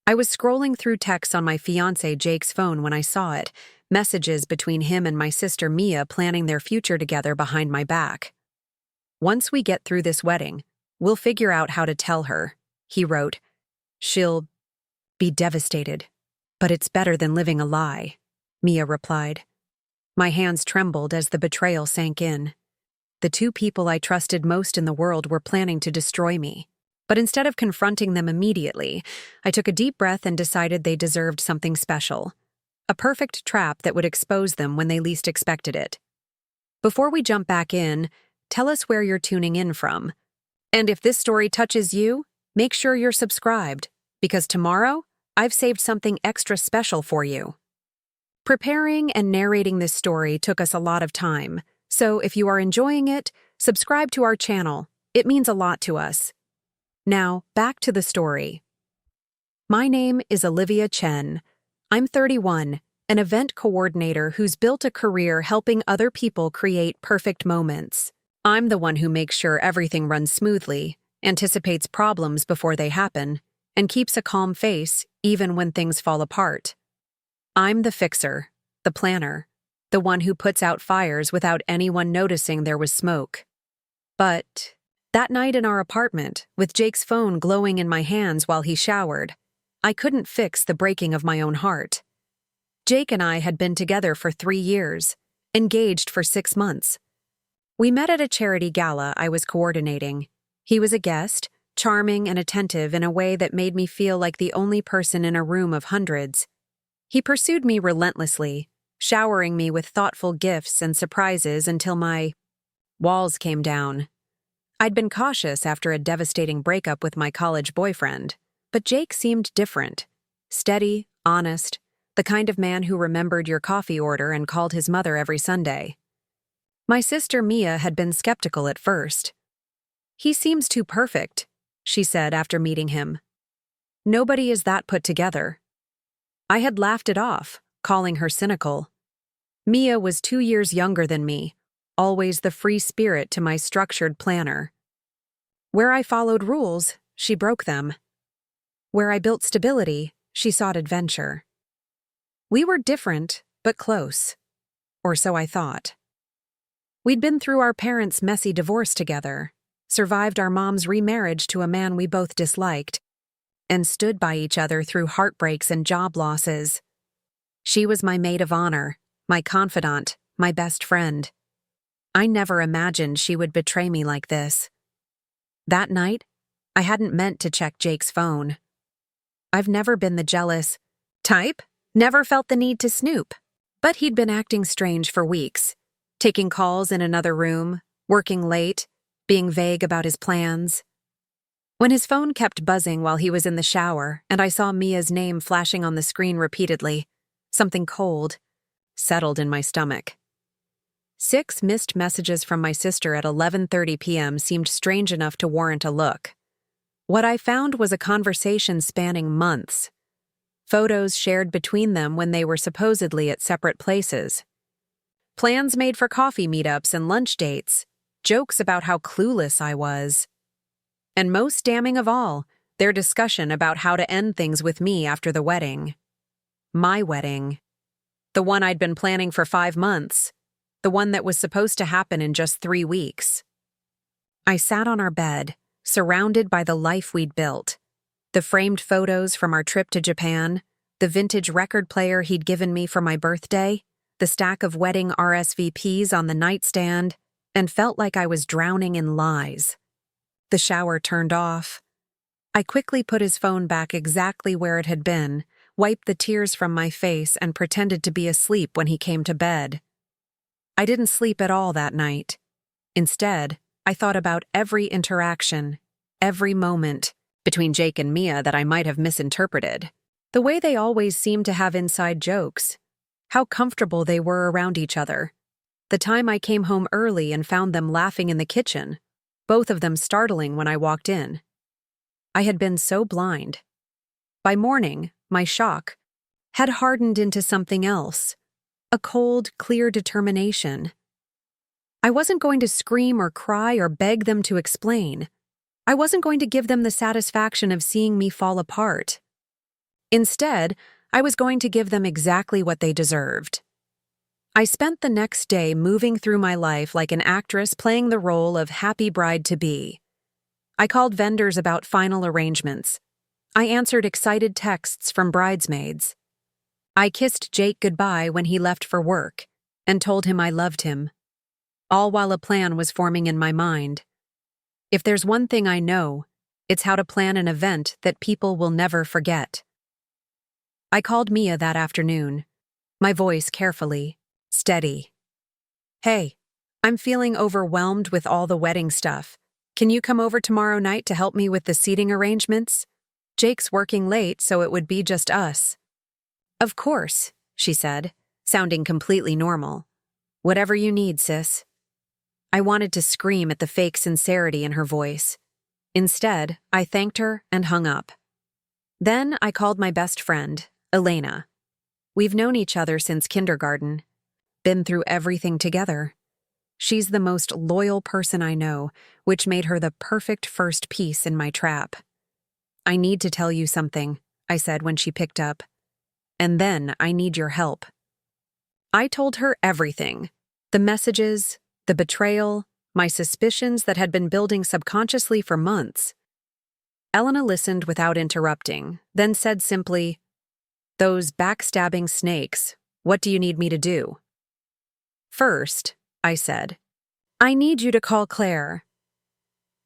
I was scrolling through texts on my fiancé Jake's phone when I saw it, messages between him and my sister Mia planning their future together behind my back. "Once we get through this wedding, we'll figure out how to tell her," he wrote. "She'll be devastated, but it's better than living a lie," Mia replied. My hands trembled as the betrayal sank in. The two people I trusted most in the world were planning to destroy me. But instead of confronting them immediately, I took a deep breath and decided they deserved something special. A perfect trap that would expose them when they least expected it. Before we jump back in, tell us where you're tuning in from. And if this story touches you, make sure you're subscribed, because tomorrow, I've saved something extra special for you. Preparing and narrating this story took us a lot of time, so if you are enjoying it, subscribe to our channel. It means a lot to us. Now, back to the story. My name is Olivia Chen. I'm 31, an event coordinator who's built a career helping other people create perfect moments. I'm the one who makes sure everything runs smoothly, anticipates problems before they happen, and keeps a calm face even when things fall apart. I'm the fixer, the planner, the one who puts out fires without anyone noticing there was smoke. But that night in our apartment, with Jake's phone glowing in my hands while he showered, I couldn't fix the breaking of my own heart. Jake and I had been together for 3 years, engaged for 6 months. We met at a charity gala I was coordinating. He was a guest, charming and attentive in a way that made me feel like the only person in a room of hundreds. He pursued me relentlessly, showering me with thoughtful gifts and surprises until my walls came down. I'd been cautious after a devastating breakup with my college boyfriend, but Jake seemed different. Steady, honest, the kind of man who remembered your coffee order and called his mother every Sunday. My sister Mia had been skeptical at first. "He seems too perfect," she said after meeting him. "Nobody is that put together." I had laughed it off, calling her cynical. Mia was 2 years younger than me, always the free spirit to my structured planner. Where I followed rules, she broke them. Where I built stability, she sought adventure. We were different, but close. Or so I thought. We'd been through our parents' messy divorce together, survived our mom's remarriage to a man we both disliked, and stood by each other through heartbreaks and job losses. She was my maid of honor, my confidant, my best friend. I never imagined she would betray me like this. That night, I hadn't meant to check Jake's phone. I've never been the jealous type, never felt the need to snoop. But he'd been acting strange for weeks, taking calls in another room, working late, being vague about his plans. When his phone kept buzzing while he was in the shower and I saw Mia's name flashing on the screen repeatedly, something cold settled in my stomach. 6 missed messages from my sister at 11:30 p.m. seemed strange enough to warrant a look. What I found was a conversation spanning months. Photos shared between them when they were supposedly at separate places. Plans made for coffee meetups and lunch dates. Jokes about how clueless I was. And most damning of all, their discussion about how to end things with me after the wedding. My wedding. The one I'd been planning for 5 months. The one that was supposed to happen in just 3 weeks. I sat on our bed, surrounded by the life we'd built. The framed photos from our trip to Japan, the vintage record player he'd given me for my birthday, the stack of wedding RSVPs on the nightstand, and felt like I was drowning in lies. The shower turned off. I quickly put his phone back exactly where it had been, wiped the tears from my face, and pretended to be asleep when he came to bed. I didn't sleep at all that night. Instead, I thought about every interaction, every moment, between Jake and Mia that I might have misinterpreted. The way they always seemed to have inside jokes. How comfortable they were around each other. The time I came home early and found them laughing in the kitchen, both of them startling when I walked in. I had been so blind. By morning, my shock had hardened into something else. A cold, clear determination. I wasn't going to scream or cry or beg them to explain. I wasn't going to give them the satisfaction of seeing me fall apart. Instead, I was going to give them exactly what they deserved. I spent the next day moving through my life like an actress playing the role of happy bride-to-be. I called vendors about final arrangements. I answered excited texts from bridesmaids. I kissed Jake goodbye when he left for work and told him I loved him, all while a plan was forming in my mind. If there's one thing I know, it's how to plan an event that people will never forget. I called Mia that afternoon, my voice carefully, steady. "Hey, I'm feeling overwhelmed with all the wedding stuff. Can you come over tomorrow night to help me with the seating arrangements? Jake's working late, so it would be just us." "Of course," she said, sounding completely normal. "Whatever you need, sis." I wanted to scream at the fake sincerity in her voice. Instead, I thanked her and hung up. Then I called my best friend, Elena. We've known each other since kindergarten, been through everything together. She's the most loyal person I know, which made her the perfect first piece in my trap. "I need to tell you something," I said when she picked up. "And then I need your help." I told her everything: the messages, the betrayal, my suspicions that had been building subconsciously for months. Elena listened without interrupting, then said simply, "Those backstabbing snakes, what do you need me to do?" "First," I said, "I need you to call Claire."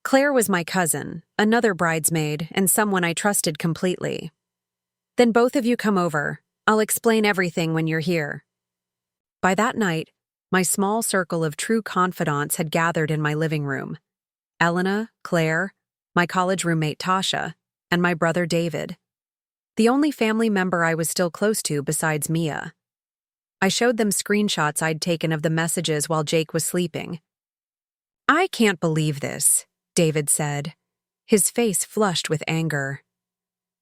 Claire was my cousin, another bridesmaid, and someone I trusted completely. "Then both of you come over. I'll explain everything when you're here." By that night, my small circle of true confidants had gathered in my living room. Elena, Claire, my college roommate Tasha, and my brother David. The only family member I was still close to besides Mia. I showed them screenshots I'd taken of the messages while Jake was sleeping. "I can't believe this," David said, his face flushed with anger.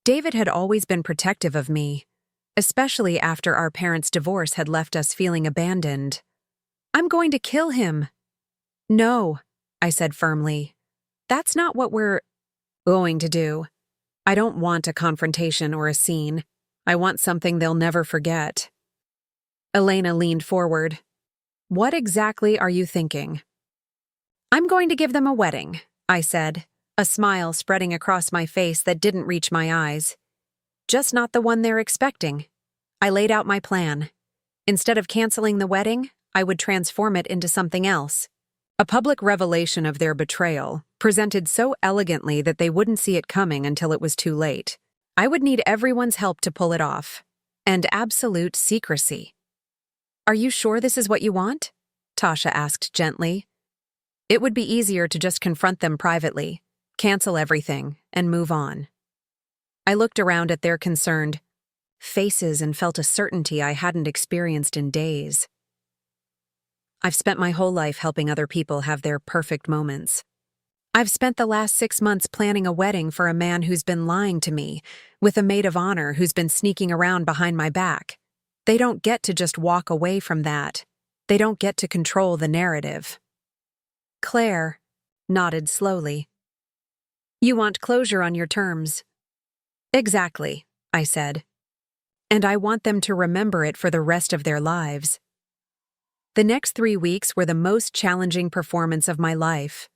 David had always been protective of me, especially after our parents' divorce had left us feeling abandoned. "I'm going to kill him." "No," I said firmly. "That's not what we're going to do. I don't want a confrontation or a scene. I want something they'll never forget." Elena leaned forward. "What exactly are you thinking?" "I'm going to give them a wedding," I said, a smile spreading across my face that didn't reach my eyes. "Just not the one they're expecting." I laid out my plan. Instead of canceling the wedding, I would transform it into something else. A public revelation of their betrayal, presented so elegantly that they wouldn't see it coming until it was too late. I would need everyone's help to pull it off. And absolute secrecy. "Are you sure this is what you want?" Tasha asked gently. "It would be easier to just confront them privately, cancel everything, and move on." I looked around at their concerned faces and felt a certainty I hadn't experienced in days. I've spent my whole life helping other people have their perfect moments. I've spent the last 6 months planning a wedding for a man who's been lying to me, with a maid of honor who's been sneaking around behind my back. They don't get to just walk away from that. They don't get to control the narrative. Claire nodded slowly. "You want closure on your terms." "Exactly," I said. "And I want them to remember it for the rest of their lives." The next 3 weeks were the most challenging performance of my life.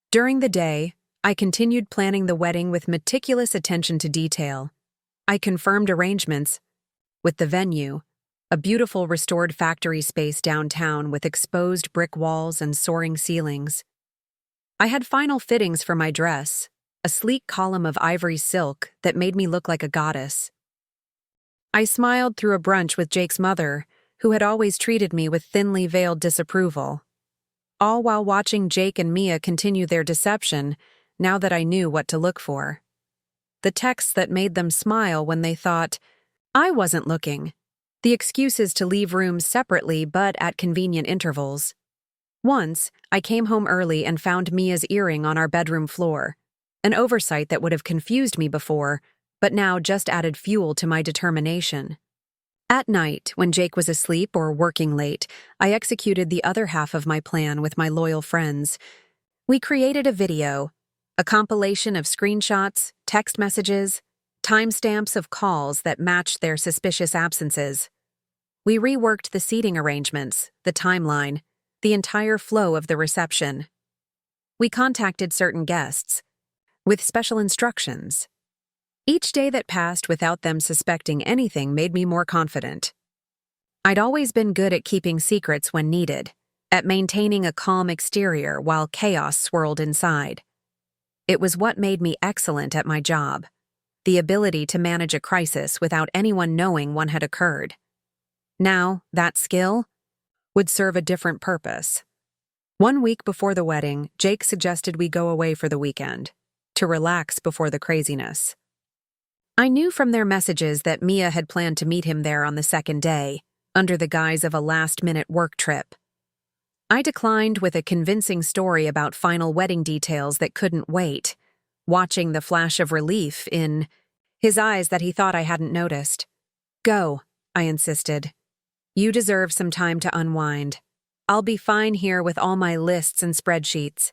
During the day, I continued planning the wedding with meticulous attention to detail. I confirmed arrangements with the venue, a beautiful restored factory space downtown with exposed brick walls and soaring ceilings. I had final fittings for my dress, a sleek column of ivory silk that made me look like a goddess. I smiled through a brunch with Jake's mother, who had always treated me with thinly veiled disapproval, all while watching Jake and Mia continue their deception now that I knew what to look for. The texts that made them smile when they thought I wasn't looking, the excuses to leave rooms separately but at convenient intervals. Once, I came home early and found Mia's earring on our bedroom floor, an oversight that would have confused me before, but now just added fuel to my determination. At night, when Jake was asleep or working late, I executed the other half of my plan with my loyal friends. We created a video, a compilation of screenshots, text messages, timestamps of calls that matched their suspicious absences. We reworked the seating arrangements, the timeline, the entire flow of the reception. We contacted certain guests, with special instructions. Each day that passed without them suspecting anything made me more confident. I'd always been good at keeping secrets when needed, at maintaining a calm exterior while chaos swirled inside. It was what made me excellent at my job, the ability to manage a crisis without anyone knowing one had occurred. Now, that skill would serve a different purpose. 1 week before the wedding, Jake suggested we go away for the weekend, to relax before the craziness. I knew from their messages that Mia had planned to meet him there on the second day, under the guise of a last-minute work trip. I declined with a convincing story about final wedding details that couldn't wait, watching the flash of relief in his eyes that he thought I hadn't noticed. Go, I insisted. You deserve some time to unwind. I'll be fine here with all my lists and spreadsheets.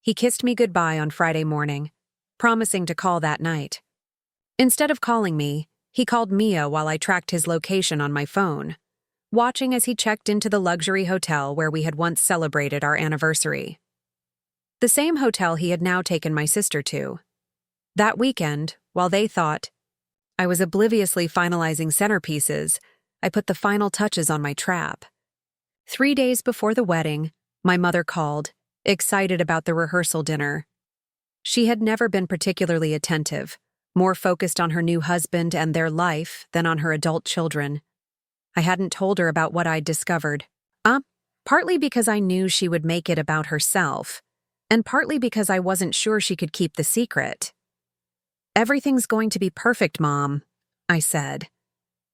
He kissed me goodbye on Friday morning, promising to call that night. Instead of calling me, he called Mia while I tracked his location on my phone, watching as he checked into the luxury hotel where we had once celebrated our anniversary. The same hotel he had now taken my sister to. That weekend, while they thought I was obliviously finalizing centerpieces, I put the final touches on my trap. 3 days before the wedding, my mother called, excited about the rehearsal dinner. She had never been particularly attentive, more focused on her new husband and their life than on her adult children. I hadn't told her about what I'd discovered. Partly because I knew she would make it about herself, and partly because I wasn't sure she could keep the secret. Everything's going to be perfect, Mom, I said,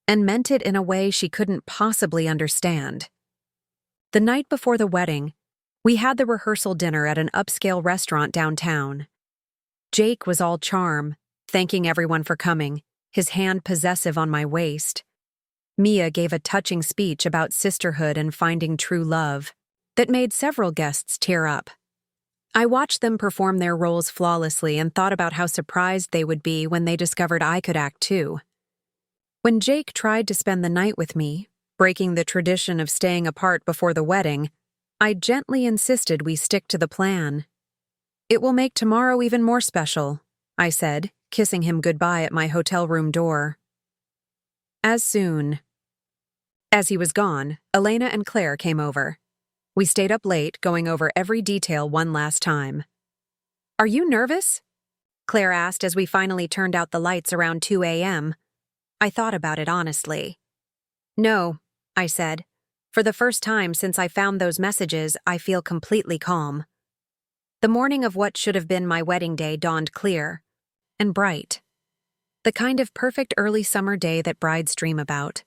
and meant it in a way she couldn't possibly understand. The night before the wedding, we had the rehearsal dinner at an upscale restaurant downtown. Jake was all charm, thanking everyone for coming, his hand possessive on my waist. Mia gave a touching speech about sisterhood and finding true love that made several guests tear up. I watched them perform their roles flawlessly and thought about how surprised they would be when they discovered I could act too. When Jake tried to spend the night with me, breaking the tradition of staying apart before the wedding, I gently insisted we stick to the plan. It will make tomorrow even more special, I said, kissing him goodbye at my hotel room door. As soon as he was gone, Elena and Claire came over. We stayed up late, going over every detail one last time. Are you nervous? Claire asked as we finally turned out the lights around 2 a.m. I thought about it honestly. No, I said. For the first time since I found those messages, I feel completely calm. The morning of what should have been my wedding day dawned clear and bright. The kind of perfect early summer day that brides dream about.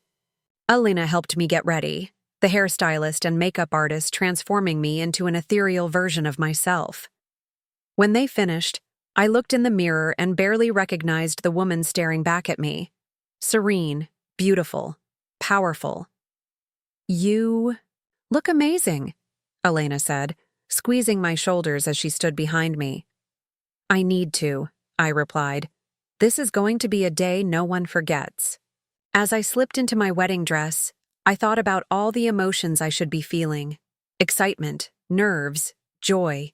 Elena helped me get ready, the hairstylist and makeup artist transforming me into an ethereal version of myself. When they finished, I looked in the mirror and barely recognized the woman staring back at me. Serene, beautiful, powerful. You look amazing, Elena said, squeezing my shoulders as she stood behind me. I need to, I replied. This is going to be a day no one forgets. As I slipped into my wedding dress, I thought about all the emotions I should be feeling. Excitement, nerves, joy.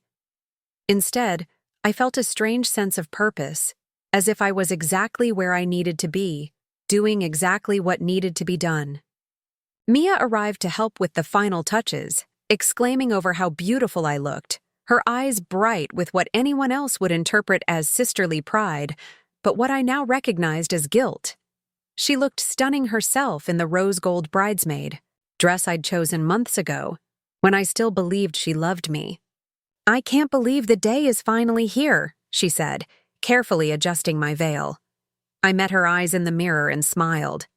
Instead, I felt a strange sense of purpose, as if I was exactly where I needed to be, doing exactly what needed to be done. Mia arrived to help with the final touches, exclaiming over how beautiful I looked, her eyes bright with what anyone else would interpret as sisterly pride, but what I now recognized as guilt. She looked stunning herself in the rose gold bridesmaid, dress I'd chosen months ago, when I still believed she loved me. I can't believe the day is finally here, she said, carefully adjusting my veil. I met her eyes in the mirror and smiled.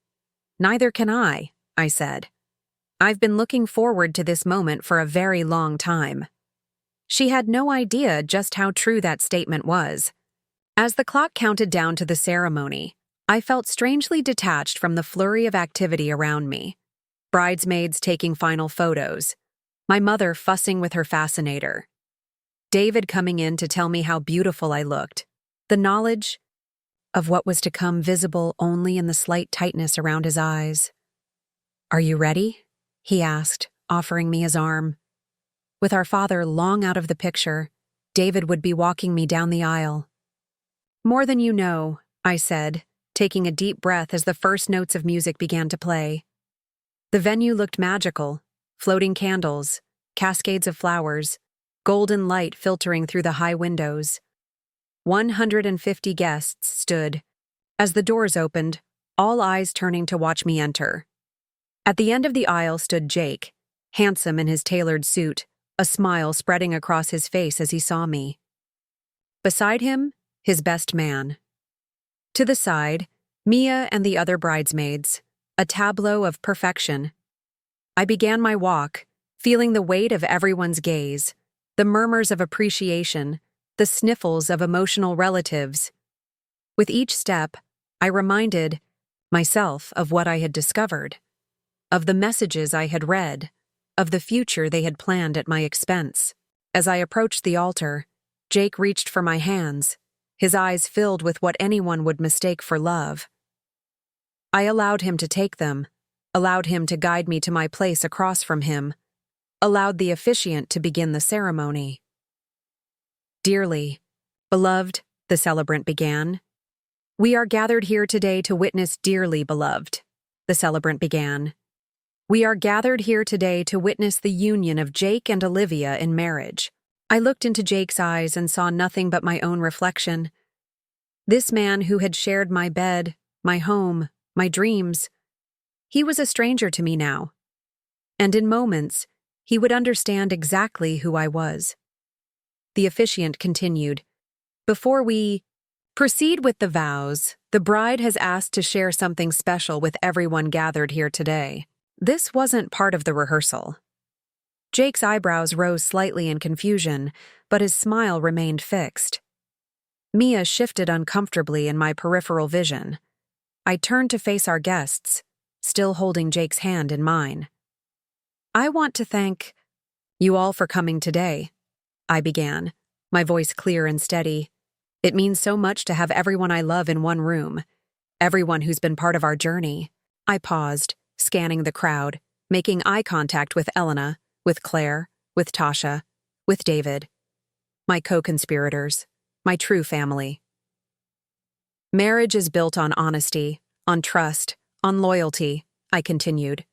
Neither can I said. I've been looking forward to this moment for a very long time. She had no idea just how true that statement was. As the clock counted down to the ceremony, I felt strangely detached from the flurry of activity around me. Bridesmaids taking final photos, my mother fussing with her fascinator, David coming in to tell me how beautiful I looked, the knowledge of what was to come visible only in the slight tightness around his eyes. "Are you ready?" he asked, offering me his arm. With our father long out of the picture, David would be walking me down the aisle. "More than you know," I said, taking a deep breath as the first notes of music began to play. The venue looked magical, floating candles, cascades of flowers, golden light filtering through the high windows. 150 guests stood. As the doors opened, all eyes turning to watch me enter. At the end of the aisle stood Jake, handsome in his tailored suit, a smile spreading across his face as he saw me. Beside him, his best man. To the side, Mia and the other bridesmaids, a tableau of perfection. I began my walk, feeling the weight of everyone's gaze, the murmurs of appreciation, the sniffles of emotional relatives. With each step, I reminded myself of what I had discovered, of the messages I had read, of the future they had planned at my expense. As I approached the altar, Jake reached for my hands, his eyes filled with what anyone would mistake for love. I allowed him to take them, allowed him to guide me to my place across from him, allowed the officiant to begin the ceremony. "Dearly beloved," the celebrant began. "We are gathered here today to witness dearly beloved," the celebrant began. "We are gathered here today to witness the union of Jake and Olivia in marriage." I looked into Jake's eyes and saw nothing but my own reflection. This man who had shared my bed, my home, my dreams, he was a stranger to me now. And in moments, he would understand exactly who I was. The officiant continued, "Before we proceed with the vows, the bride has asked to share something special with everyone gathered here today." This wasn't part of the rehearsal. Jake's eyebrows rose slightly in confusion, but his smile remained fixed. Mia shifted uncomfortably in my peripheral vision. I turned to face our guests, still holding Jake's hand in mine. "I want to thank you all for coming today," I began, my voice clear and steady. "It means so much to have everyone I love in one room, everyone who's been part of our journey." I paused, scanning the crowd, making eye contact with Elena, with Claire, with Tasha, with David. My co-conspirators, my true family. "Marriage is built on honesty, on trust, on loyalty," I continued.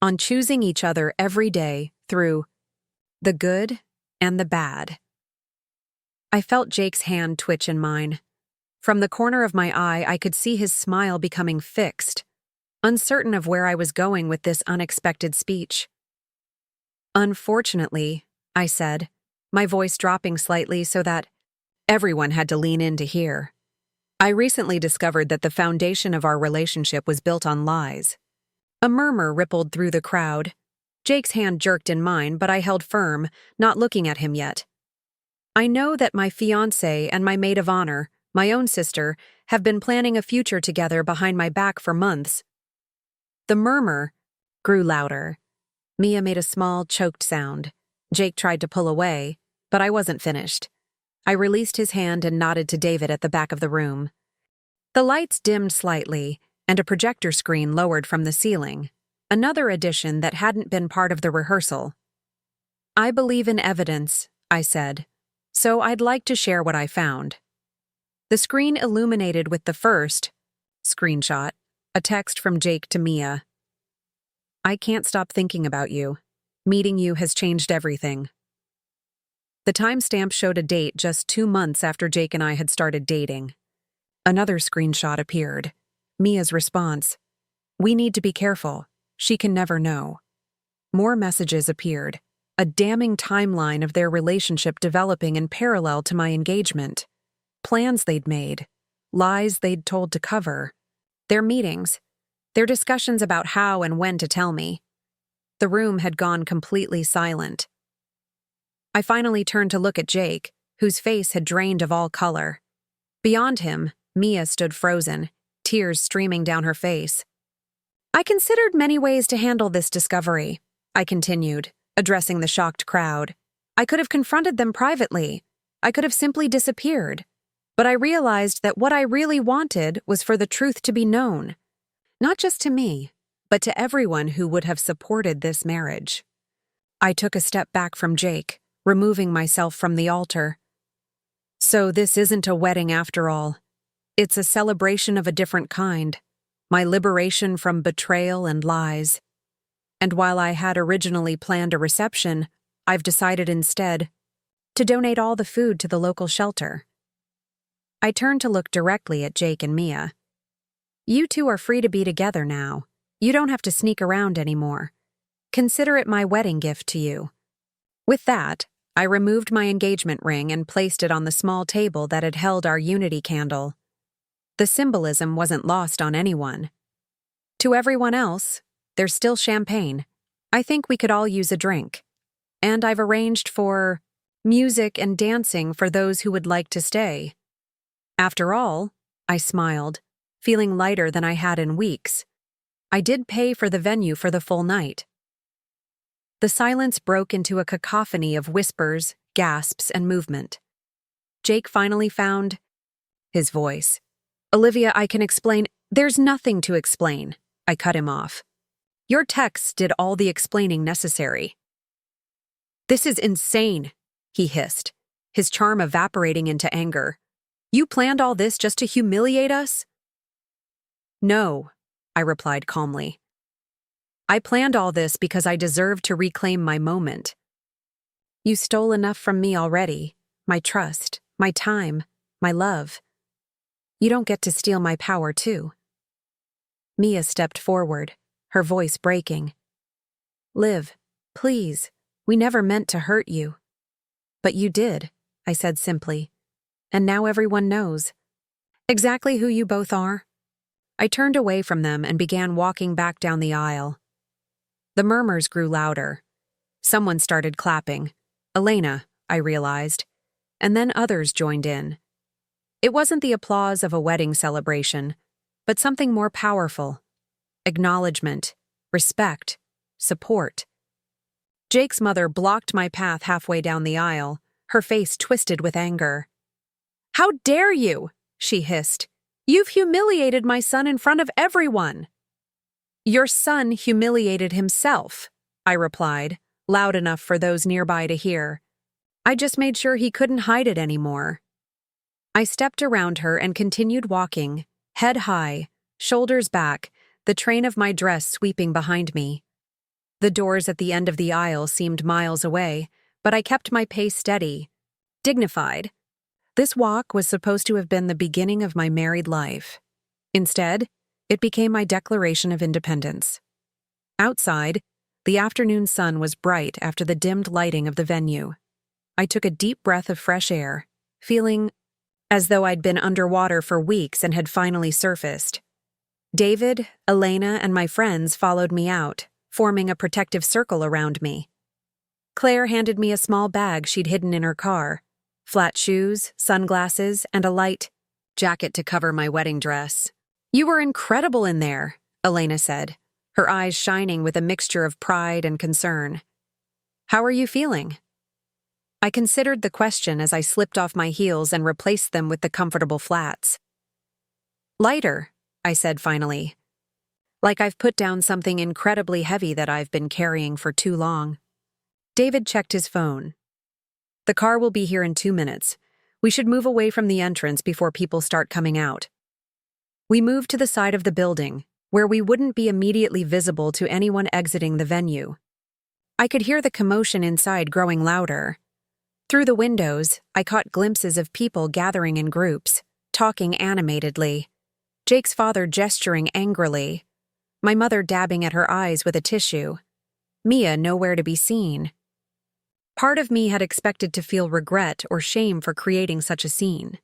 "On choosing each other every day through the good and the bad." I felt Jake's hand twitch in mine. From the corner of my eye, I could see his smile becoming fixed, uncertain of where I was going with this unexpected speech. "Unfortunately," I said, my voice dropping slightly so that everyone had to lean in to hear, "I recently discovered that the foundation of our relationship was built on lies." A murmur rippled through the crowd. Jake's hand jerked in mine, but I held firm, not looking at him yet. "I know that my fiancé and my maid of honor, my own sister, have been planning a future together behind my back for months." The murmur grew louder. Mia made a small, choked sound. Jake tried to pull away, but I wasn't finished. I released his hand and nodded to David at the back of the room. The lights dimmed slightly, and a projector screen lowered from the ceiling, another addition that hadn't been part of the rehearsal. "I believe in evidence," I said, "so I'd like to share what I found." The screen illuminated with the first screenshot, a text from Jake to Mia. "I can't stop thinking about you. Meeting you has changed everything." The timestamp showed a date just 2 months after Jake and I had started dating. Another screenshot appeared. Mia's response, "We need to be careful. She can never know." More messages appeared, a damning timeline of their relationship developing in parallel to my engagement. Plans they'd made, lies they'd told to cover. Their meetings, their discussions about how and when to tell me. The room had gone completely silent. I finally turned to look at Jake, whose face had drained of all color. Beyond him, Mia stood frozen, tears streaming down her face. "I considered many ways to handle this discovery," I continued, addressing the shocked crowd. "I could have confronted them privately. I could have simply disappeared. But I realized that what I really wanted was for the truth to be known, not just to me, but to everyone who would have supported this marriage. I took a step back from Jake, removing myself from the altar. So this isn't a wedding after all. It's a celebration of a different kind, my liberation from betrayal and lies. And while I had originally planned a reception, I've decided instead to donate all the food to the local shelter. I turned to look directly at Jake and Mia. You two are free to be together now. You don't have to sneak around anymore. Consider it my wedding gift to you. With that, I removed my engagement ring and placed it on the small table that had held our unity candle. The symbolism wasn't lost on anyone. To everyone else, there's still champagne. I think we could all use a drink. And I've arranged for music and dancing for those who would like to stay. After all, I smiled, feeling lighter than I had in weeks. I did pay for the venue for the full night. The silence broke into a cacophony of whispers, gasps, and movement. Jake finally found his voice. Olivia, I can explain. There's nothing to explain. I cut him off. Your texts did all the explaining necessary. This is insane, he hissed, his charm evaporating into anger. You planned all this just to humiliate us? No, I replied calmly. I planned all this because I deserved to reclaim my moment. You stole enough from me already, my trust, my time, my love. You don't get to steal my power too. Mia stepped forward, her voice breaking. Liv, please, we never meant to hurt you. But you did, I said simply. And now everyone knows. Exactly who you both are. I turned away from them and began walking back down the aisle. The murmurs grew louder. Someone started clapping. Elena, I realized. And then others joined in. It wasn't the applause of a wedding celebration, but something more powerful. Acknowledgement, respect, support. Jake's mother blocked my path halfway down the aisle, her face twisted with anger. How dare you? She hissed. You've humiliated my son in front of everyone. Your son humiliated himself, I replied, loud enough for those nearby to hear. I just made sure he couldn't hide it anymore. I stepped around her and continued walking, head high, shoulders back, the train of my dress sweeping behind me. The doors at the end of the aisle seemed miles away, but I kept my pace steady, dignified. This walk was supposed to have been the beginning of my married life. Instead, it became my declaration of independence. Outside, the afternoon sun was bright after the dimmed lighting of the venue. I took a deep breath of fresh air, feeling as though I'd been underwater for weeks and had finally surfaced. David, Elena, and my friends followed me out, forming a protective circle around me. Claire handed me a small bag she'd hidden in her car, flat shoes, sunglasses, and a light jacket to cover my wedding dress. You were incredible in there, Elena said, her eyes shining with a mixture of pride and concern. How are you feeling? I considered the question as I slipped off my heels and replaced them with the comfortable flats. Lighter, I said finally. Like I've put down something incredibly heavy that I've been carrying for too long. David checked his phone. The car will be here in 2 minutes. We should move away from the entrance before people start coming out. We moved to the side of the building, where we wouldn't be immediately visible to anyone exiting the venue. I could hear the commotion inside growing louder. Through the windows, I caught glimpses of people gathering in groups, talking animatedly. Jake's father gesturing angrily. My mother dabbing at her eyes with a tissue. Mia nowhere to be seen. Part of me had expected to feel regret or shame for creating such a scene.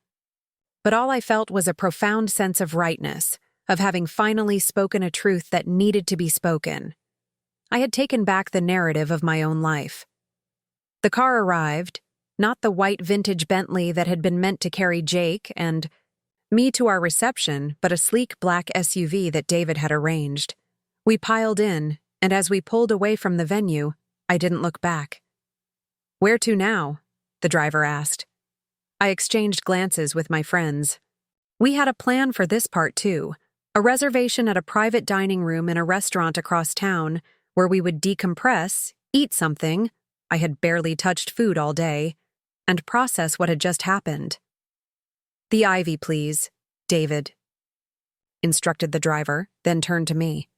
But all I felt was a profound sense of rightness, of having finally spoken a truth that needed to be spoken. I had taken back the narrative of my own life. The car arrived, not the white vintage Bentley that had been meant to carry Jake and me to our reception, but a sleek black SUV that David had arranged. We piled in, and as we pulled away from the venue, I didn't look back. Where to now? The driver asked. I exchanged glances with my friends. We had a plan for this part too, a reservation at a private dining room in a restaurant across town where we would decompress, eat something — I had barely touched food all day — and process what had just happened. "The Ivy, please, David," instructed the driver, then turned to me.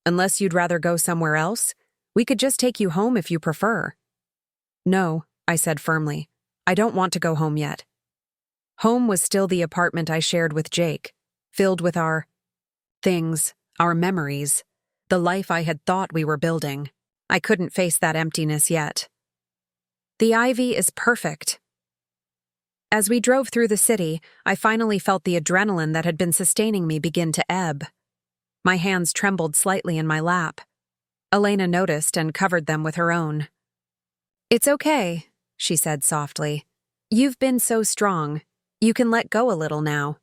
"Unless you'd rather go somewhere else, we could just take you home if you prefer." "No," I said firmly. "I don't want to go home yet." Home was still the apartment I shared with Jake, filled with our things, our memories, the life I had thought we were building. I couldn't face that emptiness yet. "The Ivy is perfect." As we drove through the city, I finally felt the adrenaline that had been sustaining me begin to ebb. My hands trembled slightly in my lap. Elena noticed and covered them with her own. "It's okay," she said softly. "You've been so strong. You can let go a little now."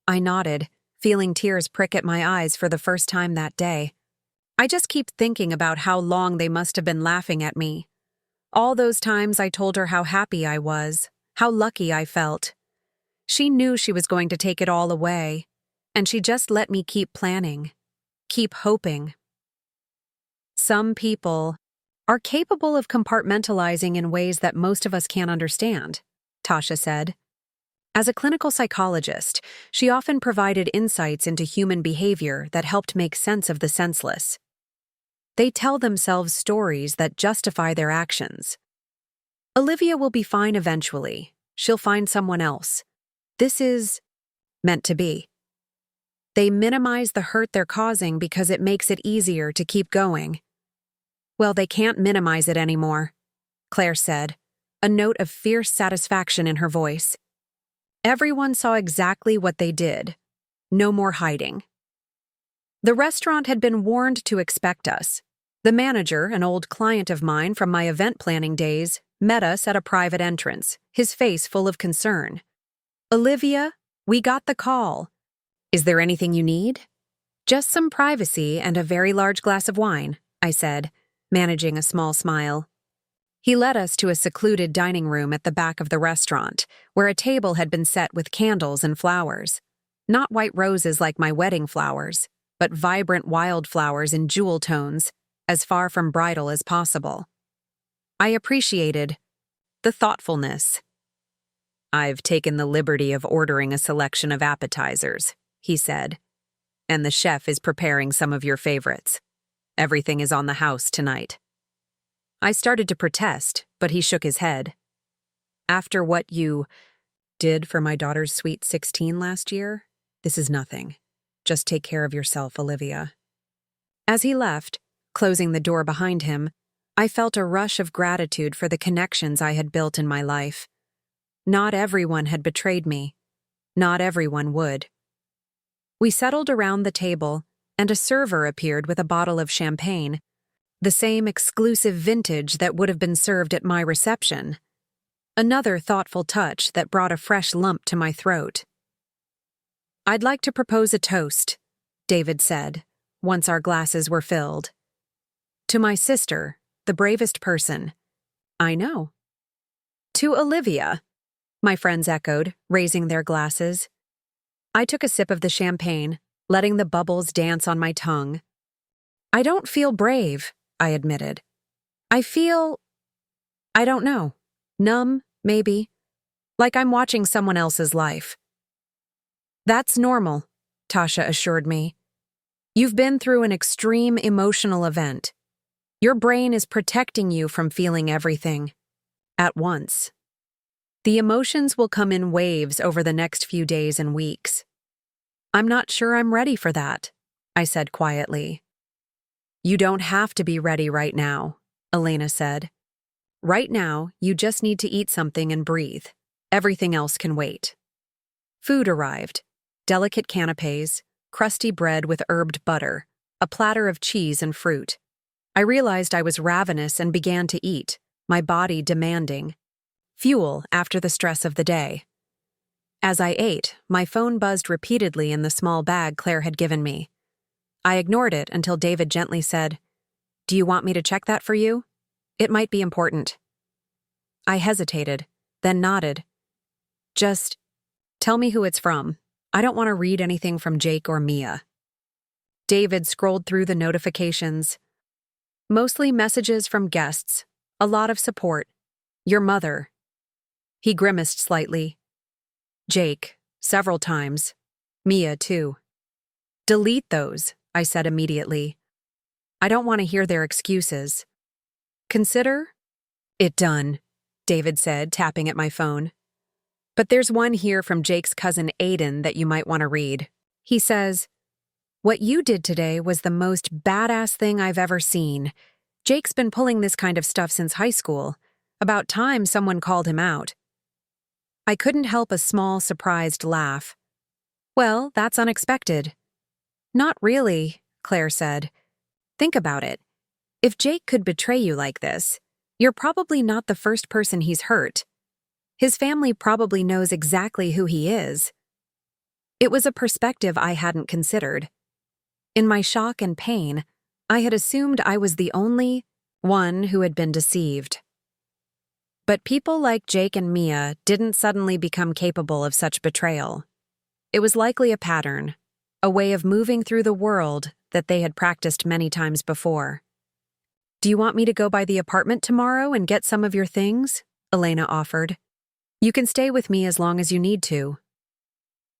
I nodded, feeling tears prick at my eyes for the first time that day. I just keep thinking about how long they must have been laughing at me. All those times I told her how happy I was, how lucky I felt. She knew she was going to take it all away, and she just let me keep planning, keep hoping. Some people are capable of compartmentalizing in ways that most of us can't understand, Tasha said. As a clinical psychologist, she often provided insights into human behavior that helped make sense of the senseless. They tell themselves stories that justify their actions. "Olivia will be fine eventually. She'll find someone else. This is meant to be." They minimize the hurt they're causing because it makes it easier to keep going. "Well, they can't minimize it anymore," Claire said, a note of fierce satisfaction in her voice. Everyone saw exactly what they did. No more hiding. The restaurant had been warned to expect us. The manager, an old client of mine from my event planning days, met us at a private entrance, his face full of concern. "Olivia, we got the call. Is there anything you need?" "Just some privacy and a very large glass of wine," I said, managing a small smile. He led us to a secluded dining room at the back of the restaurant, where a table had been set with candles and flowers. Not white roses like my wedding flowers, but vibrant wildflowers in jewel tones, as far from bridal as possible. I appreciated the thoughtfulness. "I've taken the liberty of ordering a selection of appetizers," he said, "and the chef is preparing some of your favorites. Everything is on the house tonight." I started to protest, but he shook his head. "After what you did for my daughter's sweet 16 last year, this is nothing. Just take care of yourself, Olivia." As he left, closing the door behind him, I felt a rush of gratitude for the connections I had built in my life. Not everyone had betrayed me. Not everyone would. We settled around the table, and a server appeared with a bottle of champagne, the same exclusive vintage that would have been served at my reception. Another thoughtful touch that brought a fresh lump to my throat. "I'd like to propose a toast," David said, once our glasses were filled. "To my sister, the bravest person I know." "To Olivia," my friends echoed, raising their glasses. I took a sip of the champagne, letting the bubbles dance on my tongue. "I don't feel brave," I admitted. "I don't know, numb, maybe, like I'm watching someone else's life." "That's normal," Tasha assured me. "You've been through an extreme emotional event. Your brain is protecting you from feeling everything at once. The emotions will come in waves over the next few days and weeks." "I'm not sure I'm ready for that," I said quietly. "You don't have to be ready right now," Elena said. "Right now, you just need to eat something and breathe. Everything else can wait." Food arrived. Delicate canapes, crusty bread with herbed butter, a platter of cheese and fruit. I realized I was ravenous and began to eat, my body demanding fuel after the stress of the day. As I ate, my phone buzzed repeatedly in the small bag Claire had given me. I ignored it until David gently said, "Do you want me to check that for you? It might be important." I hesitated, then nodded. Just tell me who it's from. I don't want to read anything from Jake or Mia. David scrolled through the notifications. Mostly messages from guests. A lot of support. Your mother. He grimaced slightly. Jake, several times. Mia, too. Delete those, I said immediately. I don't want to hear their excuses. Consider it done, David said, tapping at my phone. But there's one here from Jake's cousin Aiden that you might want to read. He says, "What you did today was the most badass thing I've ever seen. Jake's been pulling this kind of stuff since high school. About time someone called him out." I couldn't help a small, surprised laugh. Well, that's unexpected. Not really, Claire said. Think about it. If Jake could betray you like this, you're probably not the first person he's hurt. His family probably knows exactly who he is. It was a perspective I hadn't considered. In my shock and pain, I had assumed I was the only one who had been deceived. But people like Jake and Mia didn't suddenly become capable of such betrayal. It was likely a pattern, a way of moving through the world that they had practiced many times before. Do you want me to go by the apartment tomorrow and get some of your things? Elena offered. You can stay with me as long as you need to.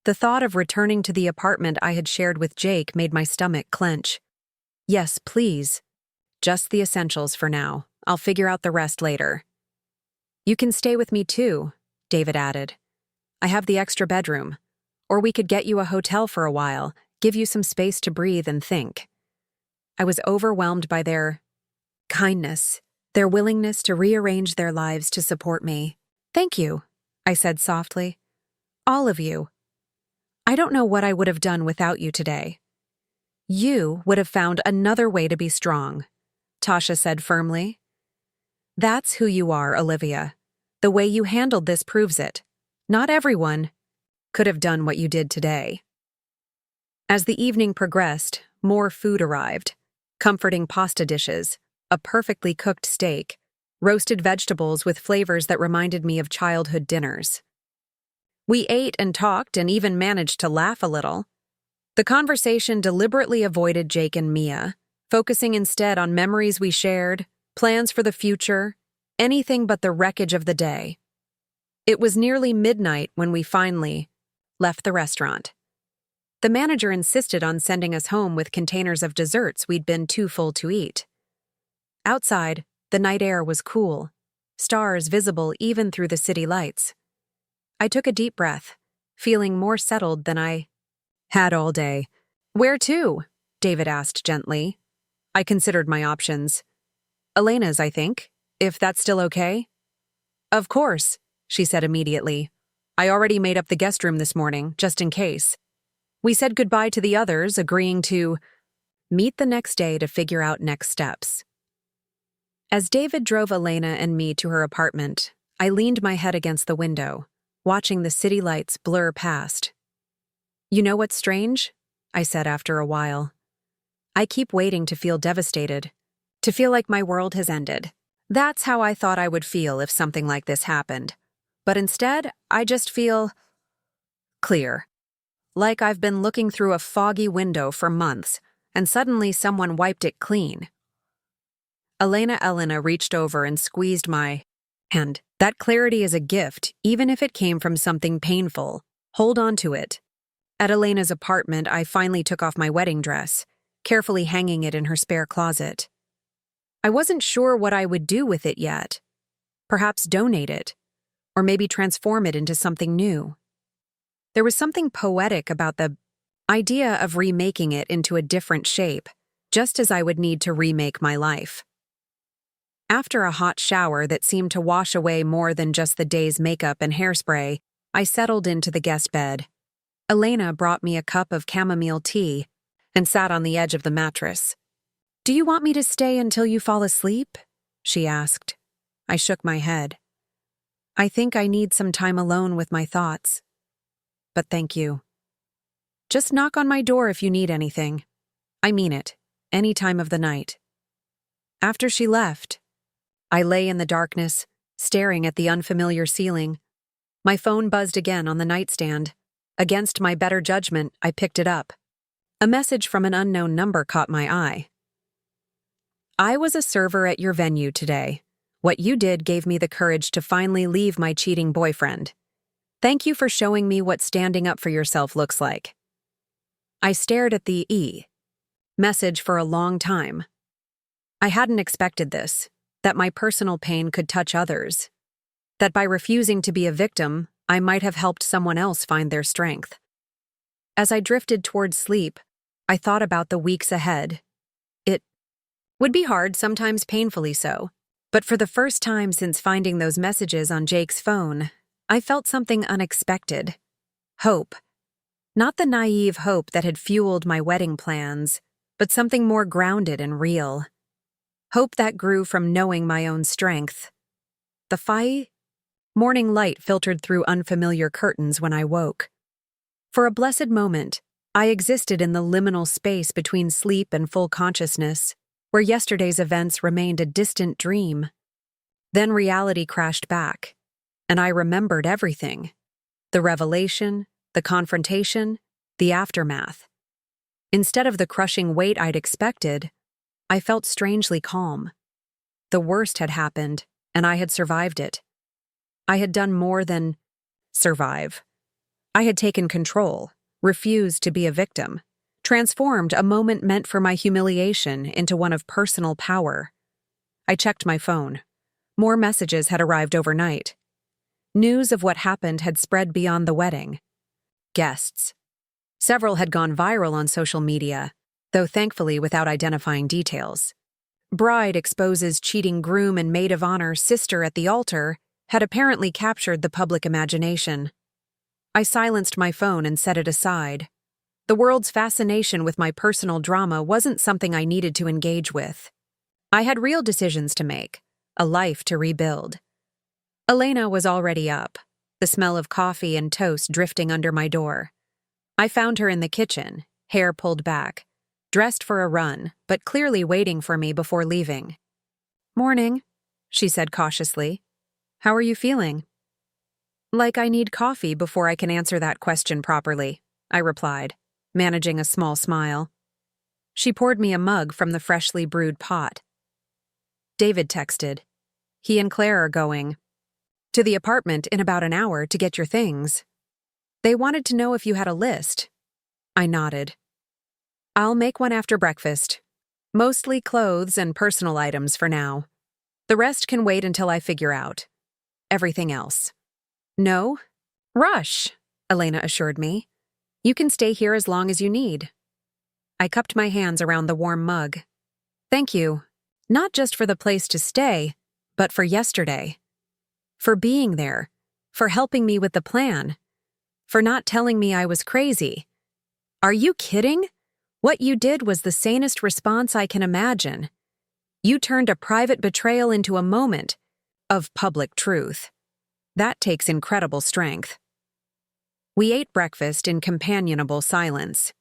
The thought of returning to the apartment I had shared with Jake made my stomach clench. Yes, please. Just the essentials for now. I'll figure out the rest later. You can stay with me too, David added. I have the extra bedroom. Or we could get you a hotel for a while, give you some space to breathe and think. I was overwhelmed by their kindness, their willingness to rearrange their lives to support me. Thank you, I said softly. All of you. I don't know what I would have done without you today. You would have found another way to be strong, Tasha said firmly. That's who you are, Olivia. The way you handled this proves it. Not everyone could have done what you did today. As the evening progressed, more food arrived. Comforting pasta dishes, a perfectly cooked steak, roasted vegetables with flavors that reminded me of childhood dinners. We ate and talked and even managed to laugh a little. The conversation deliberately avoided Jake and Mia, focusing instead on memories we shared, plans for the future, anything but the wreckage of the day. It was nearly midnight when we finally left the restaurant. The manager insisted on sending us home with containers of desserts we'd been too full to eat. Outside, the night air was cool, stars visible even through the city lights. I took a deep breath, feeling more settled than I had all day. Where to? David asked gently. I considered my options. Elena's, I think, if that's still okay. Of course, she said immediately. I already made up the guest room this morning, just in case. We said goodbye to the others, agreeing to meet the next day to figure out next steps. As David drove Elena and me to her apartment, I leaned my head against the window, watching the city lights blur past. You know what's strange? I said after a while. I keep waiting to feel devastated, to feel like my world has ended. That's how I thought I would feel if something like this happened. But instead, I just feel clear. Like I've been looking through a foggy window for months, and suddenly someone wiped it clean. Elena reached over and squeezed my hand. That clarity is a gift, even if it came from something painful. Hold on to it. At Elena's apartment, I finally took off my wedding dress, carefully hanging it in her spare closet. I wasn't sure what I would do with it yet. Perhaps donate it, or maybe transform it into something new. There was something poetic about the idea of remaking it into a different shape, just as I would need to remake my life. After a hot shower that seemed to wash away more than just the day's makeup and hairspray, I settled into the guest bed. Elena brought me a cup of chamomile tea and sat on the edge of the mattress. Do you want me to stay until you fall asleep? She asked. I shook my head. I think I need some time alone with my thoughts. But thank you. Just knock on my door if you need anything. I mean it, any time of the night. After she left, I lay in the darkness, staring at the unfamiliar ceiling. My phone buzzed again on the nightstand. Against my better judgment, I picked it up. A message from an unknown number caught my eye. I was a server at your venue today. What you did gave me the courage to finally leave my cheating boyfriend. Thank you for showing me what standing up for yourself looks like. I stared at the message for a long time. I hadn't expected this, that my personal pain could touch others. That by refusing to be a victim, I might have helped someone else find their strength. As I drifted towards sleep, I thought about the weeks ahead. It would be hard, sometimes painfully so. But for the first time since finding those messages on Jake's phone, I felt something unexpected. Hope. Not the naive hope that had fueled my wedding plans, but something more grounded and real. Hope that grew from knowing my own strength. The morning light filtered through unfamiliar curtains when I woke. For a blessed moment, I existed in the liminal space between sleep and full consciousness, where yesterday's events remained a distant dream. Then reality crashed back, and I remembered everything. The revelation, the confrontation, the aftermath. Instead of the crushing weight I'd expected, I felt strangely calm. The worst had happened, and I had survived it. I had done more than survive. I had taken control, refused to be a victim, transformed a moment meant for my humiliation into one of personal power. I checked my phone. More messages had arrived overnight. News of what happened had spread beyond the wedding. Guests. Several had gone viral on social media, though thankfully without identifying details. Bride exposes cheating groom and maid of honor sister at the altar had apparently captured the public imagination. I silenced my phone and set it aside. The world's fascination with my personal drama wasn't something I needed to engage with. I had real decisions to make, a life to rebuild. Elena was already up, the smell of coffee and toast drifting under my door. I found her in the kitchen, hair pulled back, dressed for a run, but clearly waiting for me before leaving. "Morning," she said cautiously. "How are you feeling?" "Like I need coffee before I can answer that question properly," I replied, managing a small smile. She poured me a mug from the freshly brewed pot. "David texted. He and Claire are going to the apartment in about an hour to get your things. They wanted to know if you had a list." I nodded. "I'll make one after breakfast. Mostly clothes and personal items for now. The rest can wait until I figure out everything else." "No rush," Elena assured me. "You can stay here as long as you need." I cupped my hands around the warm mug. "Thank you, not just for the place to stay, but for yesterday. For being there, for helping me with the plan, for not telling me I was crazy. Are you kidding? What you did was the sanest response I can imagine. You turned a private betrayal into a moment of public truth. That takes incredible strength." We ate breakfast in companionable silence.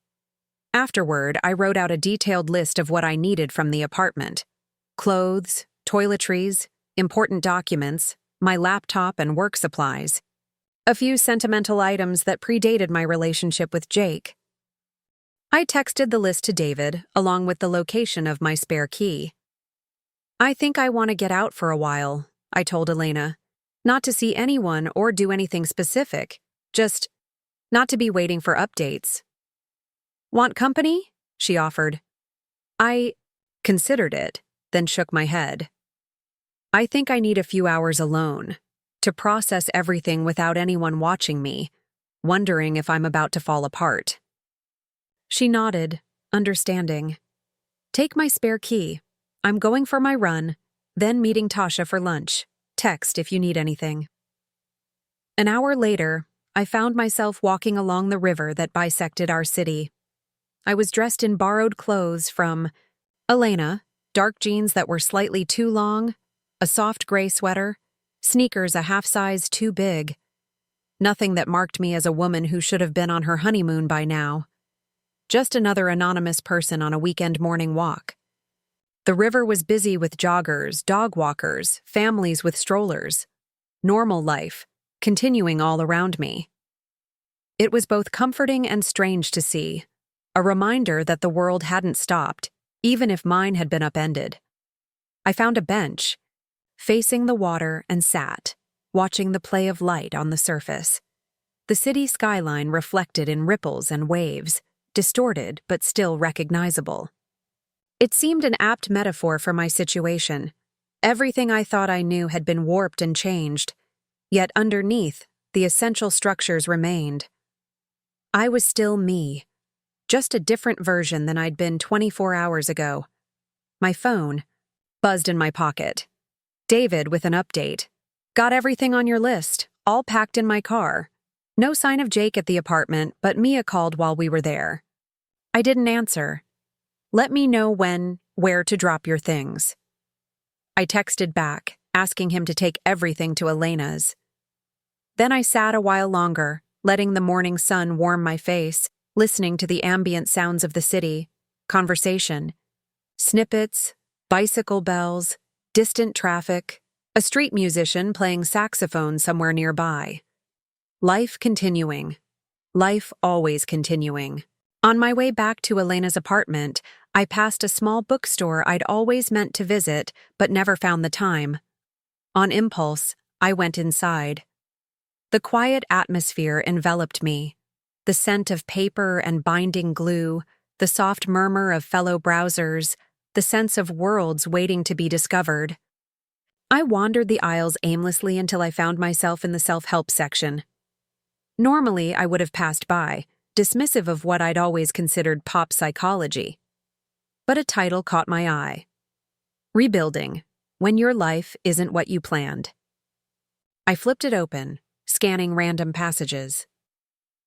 Afterward, I wrote out a detailed list of what I needed from the apartment. Clothes, toiletries, important documents, my laptop and work supplies. A few sentimental items that predated my relationship with Jake. I texted the list to David, along with the location of my spare key. "I think I want to get out for a while," I told Elena. "Not to see anyone or do anything specific, just not to be waiting for updates." "Want company?" she offered. I considered it, then shook my head. "I think I need a few hours alone, to process everything without anyone watching me, wondering if I'm about to fall apart." She nodded, understanding. "Take my spare key. I'm going for my run, then meeting Tasha for lunch. Text if you need anything." An hour later, I found myself walking along the river that bisected our city. I was dressed in borrowed clothes from Elena, dark jeans that were slightly too long, a soft gray sweater, sneakers a half size too big. Nothing that marked me as a woman who should have been on her honeymoon by now. Just another anonymous person on a weekend morning walk. The river was busy with joggers, dog walkers, families with strollers. Normal life, continuing all around me. It was both comforting and strange to see, a reminder that the world hadn't stopped, even if mine had been upended. I found a bench, facing the water, and sat, watching the play of light on the surface. The city skyline reflected in ripples and waves, distorted but still recognizable. It seemed an apt metaphor for my situation. Everything I thought I knew had been warped and changed, yet underneath, the essential structures remained. I was still me, just a different version than I'd been 24 hours ago. My phone buzzed in my pocket. David with an update. Got everything on your list, all packed in my car. No sign of Jake at the apartment, but Mia called while we were there. I didn't answer. Let me know where to drop your things. I texted back, asking him to take everything to Elena's. Then I sat a while longer, letting the morning sun warm my face, listening to the ambient sounds of the city, conversation, snippets, bicycle bells, distant traffic, a street musician playing saxophone somewhere nearby. Life continuing. Life always continuing. On my way back to Elena's apartment, I passed a small bookstore I'd always meant to visit but never found the time. On impulse, I went inside. The quiet atmosphere enveloped me. The scent of paper and binding glue, the soft murmur of fellow browsers, the sense of worlds waiting to be discovered. I wandered the aisles aimlessly until I found myself in the self-help section. Normally, I would have passed by, dismissive of what I'd always considered pop psychology. But a title caught my eye. Rebuilding, When Your Life Isn't What You Planned. I flipped it open, scanning random passages.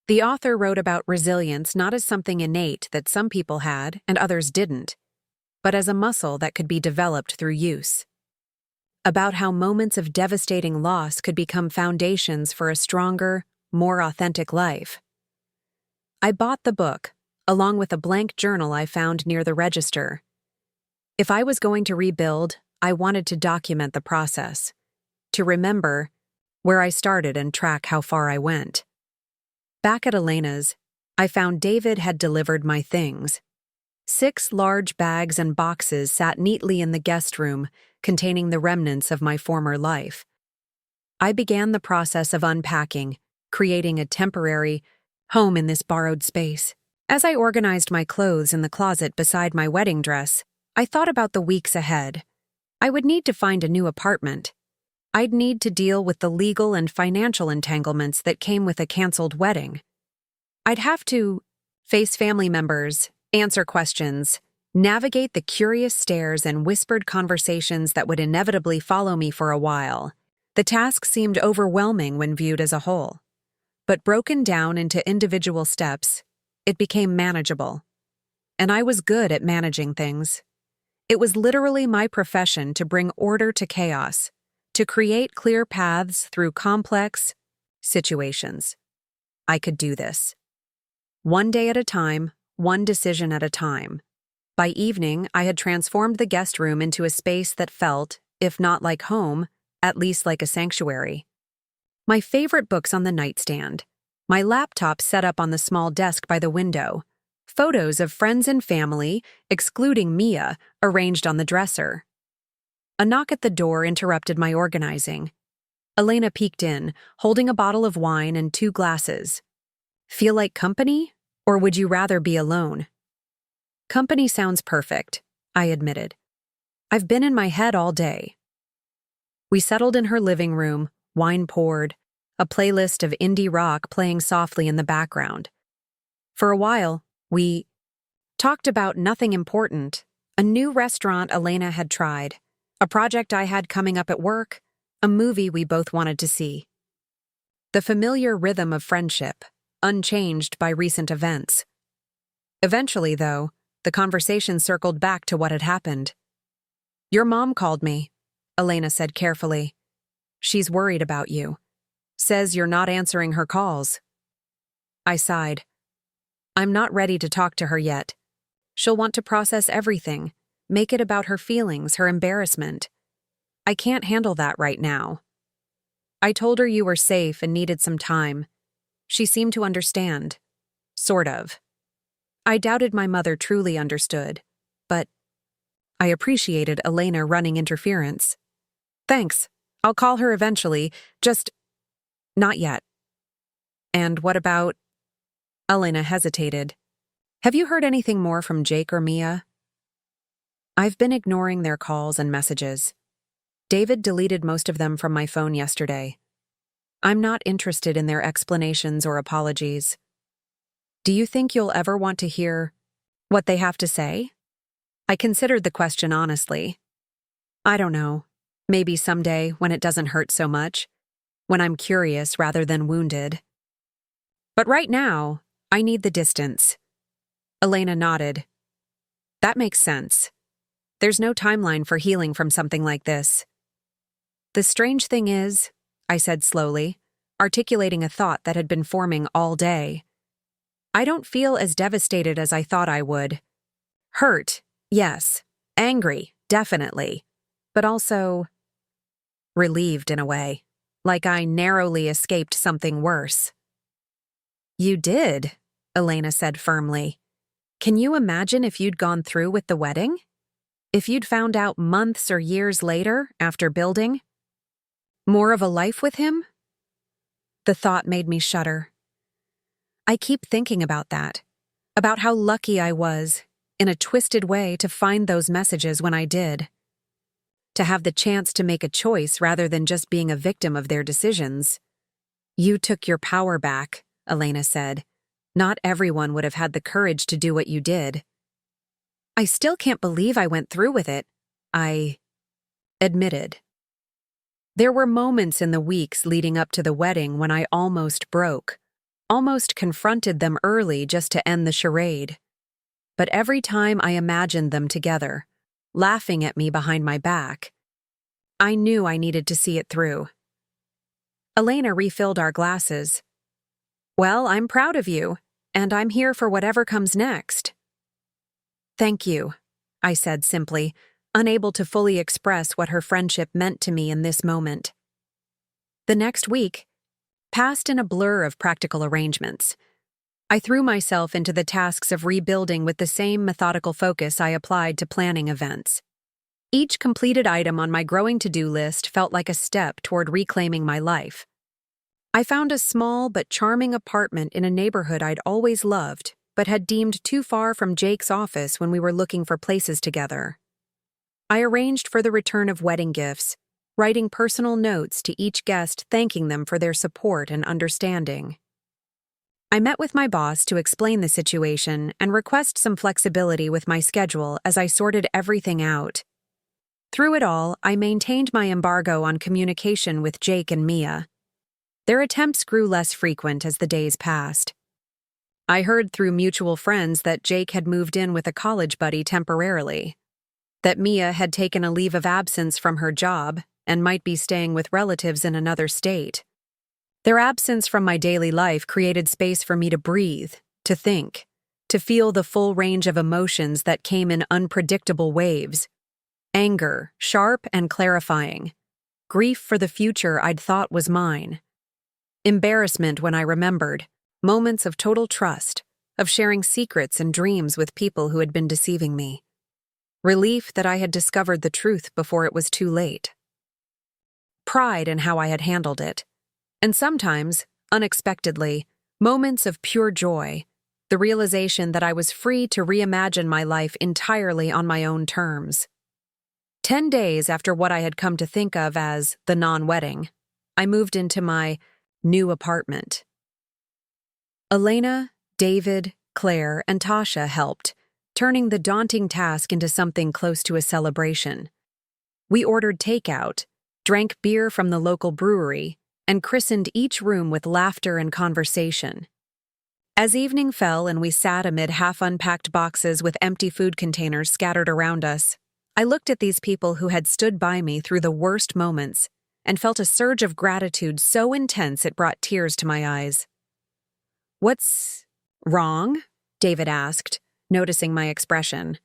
The author wrote about resilience not as something innate that some people had and others didn't, but as a muscle that could be developed through use. About how moments of devastating loss could become foundations for a stronger, more authentic life. I bought the book, along with a blank journal I found near the register. If I was going to rebuild, I wanted to document the process, to remember where I started and track how far I went. Back at Elena's, I found David had delivered my things. 6 large bags and boxes sat neatly in the guest room, containing the remnants of my former life. I began the process of unpacking, creating a temporary home in this borrowed space. As I organized my clothes in the closet beside my wedding dress, I thought about the weeks ahead. I would need to find a new apartment. I'd need to deal with the legal and financial entanglements that came with a canceled wedding. I'd have to face family members, answer questions, navigate the curious stares and whispered conversations that would inevitably follow me for a while. The task seemed overwhelming when viewed as a whole. But broken down into individual steps, it became manageable. And I was good at managing things. It was literally my profession to bring order to chaos, to create clear paths through complex situations. I could do this. One day at a time, one decision at a time. By evening, I had transformed the guest room into a space that felt, if not like home, at least like a sanctuary. My favorite books on the nightstand, my laptop set up on the small desk by the window, photos of friends and family, excluding Mia, arranged on the dresser. A knock at the door interrupted my organizing. Elena peeked in, holding a bottle of wine and 2 glasses. Feel like company, or would you rather be alone? Company sounds perfect, I admitted. I've been in my head all day. We settled in her living room, wine poured, a playlist of indie rock playing softly in the background. For a while, we talked about nothing important, a new restaurant Elena had tried, a project I had coming up at work, a movie we both wanted to see. The familiar rhythm of friendship, unchanged by recent events. Eventually, though, the conversation circled back to what had happened. Your mom called me, Elena said carefully. She's worried about you. Says you're not answering her calls. I sighed. I'm not ready to talk to her yet. She'll want to process everything, make it about her feelings, her embarrassment. I can't handle that right now. I told her you were safe and needed some time. She seemed to understand. Sort of. I doubted my mother truly understood, but I appreciated Elena running interference. Thanks. I'll call her eventually, just not yet. And what about? Elena hesitated. Have you heard anything more from Jake or Mia? I've been ignoring their calls and messages. David deleted most of them from my phone yesterday. I'm not interested in their explanations or apologies. Do you think you'll ever want to hear what they have to say? I considered the question honestly. I don't know. Maybe someday when it doesn't hurt so much, when I'm curious rather than wounded. But right now, I need the distance. Elena nodded. That makes sense. There's no timeline for healing from something like this. The strange thing is, I said slowly, articulating a thought that had been forming all day. I don't feel as devastated as I thought I would. Hurt, yes. Angry, definitely. But also relieved in a way, like I narrowly escaped something worse. You did, Elena said firmly. Can you imagine if you'd gone through with the wedding? If you'd found out months or years later, after building more of a life with him? The thought made me shudder. I keep thinking about that, about how lucky I was, in a twisted way, to find those messages when I did. To have the chance to make a choice rather than just being a victim of their decisions. You took your power back, Elena said. Not everyone would have had the courage to do what you did. I still can't believe I went through with it, I admitted. There were moments in the weeks leading up to the wedding when I almost broke, almost confronted them early just to end the charade. But every time I imagined them together, laughing at me behind my back, I knew I needed to see it through. Elena refilled our glasses. Well, I'm proud of you, and I'm here for whatever comes next. Thank you, I said simply, unable to fully express what her friendship meant to me in this moment. The next week passed in a blur of practical arrangements. I threw myself into the tasks of rebuilding with the same methodical focus I applied to planning events. Each completed item on my growing to-do list felt like a step toward reclaiming my life. I found a small but charming apartment in a neighborhood I'd always loved, but had deemed too far from Jake's office when we were looking for places together. I arranged for the return of wedding gifts, writing personal notes to each guest thanking them for their support and understanding. I met with my boss to explain the situation and request some flexibility with my schedule as I sorted everything out. Through it all, I maintained my embargo on communication with Jake and Mia. Their attempts grew less frequent as the days passed. I heard through mutual friends that Jake had moved in with a college buddy temporarily, that Mia had taken a leave of absence from her job and might be staying with relatives in another state. Their absence from my daily life created space for me to breathe, to think, to feel the full range of emotions that came in unpredictable waves. Anger, sharp and clarifying. Grief for the future I'd thought was mine. Embarrassment when I remembered. Moments of total trust, of sharing secrets and dreams with people who had been deceiving me. Relief that I had discovered the truth before it was too late. Pride in how I had handled it. And sometimes, unexpectedly, moments of pure joy, the realization that I was free to reimagine my life entirely on my own terms. 10 days after what I had come to think of as the non-wedding, I moved into my new apartment. Elena, David, Claire, and Tasha helped, turning the daunting task into something close to a celebration. We ordered takeout, drank beer from the local brewery, and christened each room with laughter and conversation. As evening fell and we sat amid half-unpacked boxes with empty food containers scattered around us, I looked at these people who had stood by me through the worst moments and felt a surge of gratitude so intense it brought tears to my eyes. "What's wrong?" David asked, noticing my expression.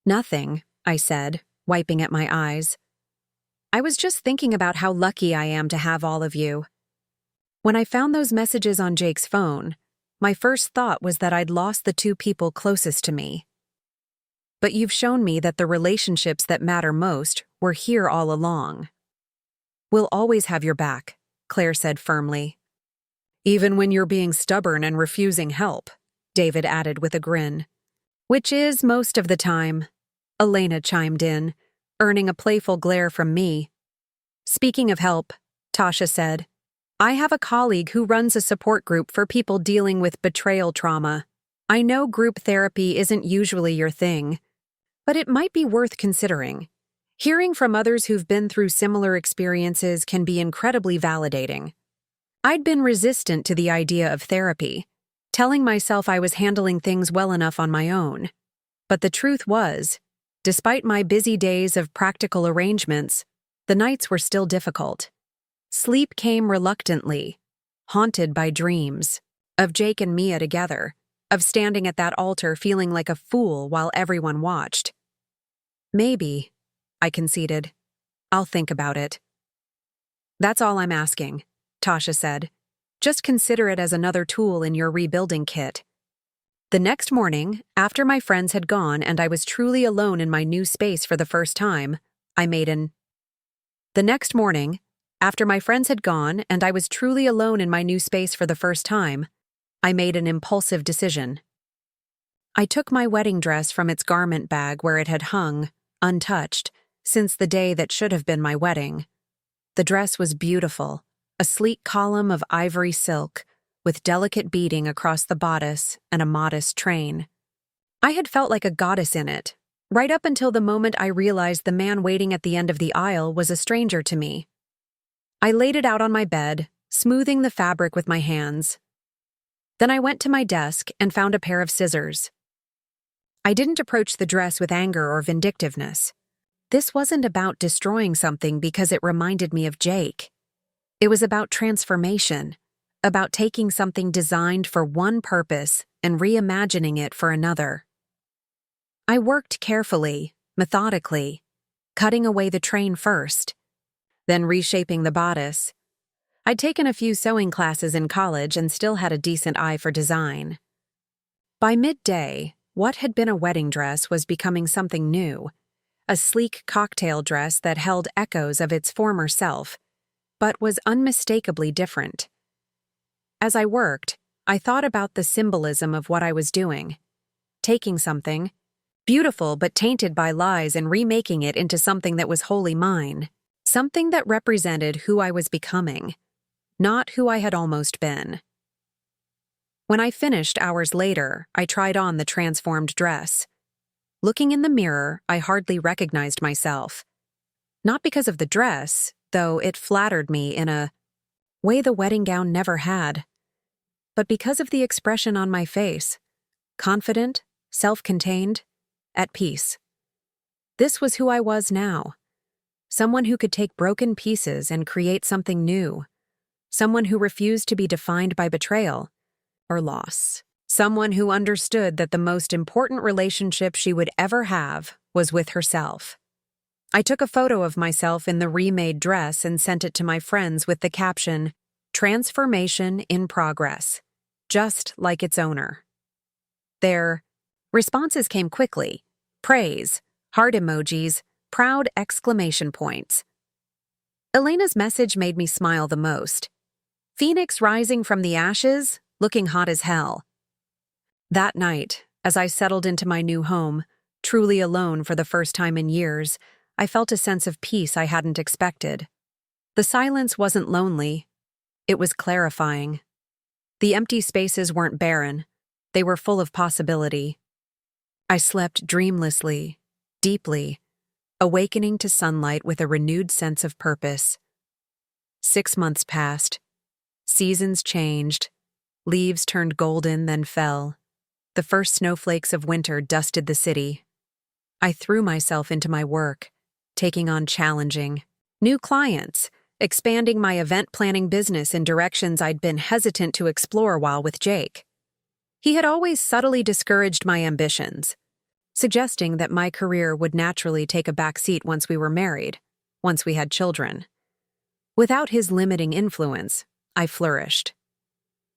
"Nothing," I said, wiping at my eyes. I was just thinking about how lucky I am to have all of you. When I found those messages on Jake's phone, my first thought was that I'd lost the two people closest to me. But you've shown me that the relationships that matter most were here all along. We'll always have your back, Claire said firmly. Even when you're being stubborn and refusing help, David added with a grin. Which is most of the time, Elena chimed in, earning a playful glare from me. Speaking of help, Tasha said, I have a colleague who runs a support group for people dealing with betrayal trauma. I know group therapy isn't usually your thing, but it might be worth considering. Hearing from others who've been through similar experiences can be incredibly validating. I'd been resistant to the idea of therapy, telling myself I was handling things well enough on my own. But the truth was, despite my busy days of practical arrangements, the nights were still difficult. Sleep came reluctantly, haunted by dreams of Jake and Mia together, of standing at that altar feeling like a fool while everyone watched. Maybe, I conceded. I'll think about it. That's all I'm asking, Tasha said. Just consider it as another tool in your rebuilding kit. The next morning, after my friends had gone and I was truly alone in my new space for the first time, I made an impulsive decision. I took my wedding dress from its garment bag where it had hung, untouched, since the day that should have been my wedding. The dress was beautiful, a sleek column of ivory silk, with delicate beading across the bodice and a modest train. I had felt like a goddess in it, right up until the moment I realized the man waiting at the end of the aisle was a stranger to me. I laid it out on my bed, smoothing the fabric with my hands. Then I went to my desk and found a pair of scissors. I didn't approach the dress with anger or vindictiveness. This wasn't about destroying something because it reminded me of Jake. It was about transformation, about taking something designed for one purpose and reimagining it for another. I worked carefully, methodically, cutting away the train first, then reshaping the bodice. I'd taken a few sewing classes in college and still had a decent eye for design. By midday, what had been a wedding dress was becoming something new, a sleek cocktail dress that held echoes of its former self, but was unmistakably different. As I worked, I thought about the symbolism of what I was doing, taking something, beautiful but tainted by lies, and remaking it into something that was wholly mine, something that represented who I was becoming, not who I had almost been. When I finished hours later, I tried on the transformed dress. Looking in the mirror, I hardly recognized myself. Not because of the dress, though it flattered me in a way the wedding gown never had, but because of the expression on my face, confident, self-contained, at peace. This was who I was now. Someone who could take broken pieces and create something new. Someone who refused to be defined by betrayal or loss. Someone who understood that the most important relationship she would ever have was with herself. I took a photo of myself in the remade dress and sent it to my friends with the caption, "Transformation in progress," just like its owner. Their responses came quickly: praise, heart emojis, proud exclamation points. Elena's message made me smile the most. Phoenix rising from the ashes, looking hot as hell. That night, as I settled into my new home, truly alone for the first time in years, I felt a sense of peace I hadn't expected. The silence wasn't lonely. It was clarifying. The empty spaces weren't barren. They were full of possibility. I slept dreamlessly, deeply, awakening to sunlight with a renewed sense of purpose. 6 months passed. Seasons changed. Leaves turned golden, then fell. The first snowflakes of winter dusted the city. I threw myself into my work, taking on challenging new clients, expanding my event planning business in directions I'd been hesitant to explore while with Jake. He had always subtly discouraged my ambitions, suggesting that my career would naturally take a back seat once we were married, once we had children. Without his limiting influence, I flourished.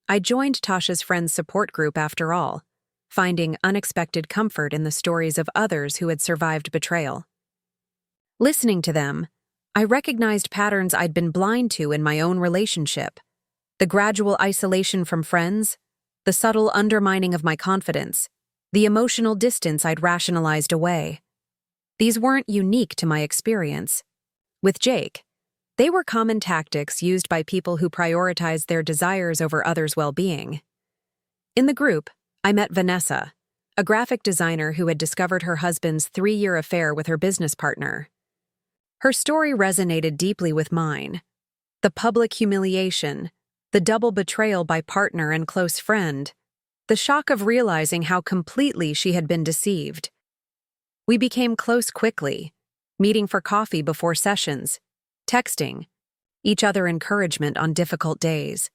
I joined Tasha's friends' support group after all, finding unexpected comfort in the stories of others who had survived betrayal. Listening to them, I recognized patterns I'd been blind to in my own relationship: the gradual isolation from friends, the subtle undermining of my confidence, the emotional distance I'd rationalized away. These weren't unique to my experience. With Jake, they were common tactics used by people who prioritize their desires over others' well-being. In the group, I met Vanessa, a graphic designer who had discovered her husband's 3-year affair with her business partner. Her story resonated deeply with mine. The public humiliation, the double betrayal by partner and close friend, the shock of realizing how completely she had been deceived. We became close quickly, meeting for coffee before sessions, texting each other encouragement on difficult days.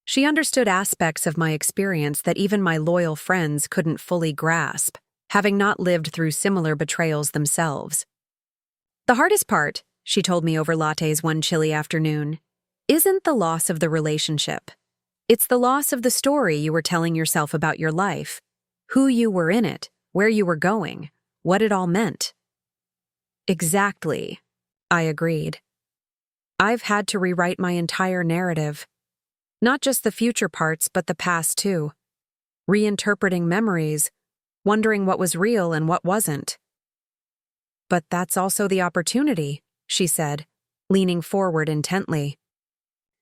She understood aspects of my experience that even my loyal friends couldn't fully grasp, having not lived through similar betrayals themselves. The hardest part, she told me over lattes one chilly afternoon, isn't the loss of the relationship. It's the loss of the story you were telling yourself about your life, who you were in it, where you were going, what it all meant. Exactly, I agreed. I've had to rewrite my entire narrative. Not just the future parts, but the past too. Reinterpreting memories, wondering what was real and what wasn't. But that's also the opportunity, she said, leaning forward intently.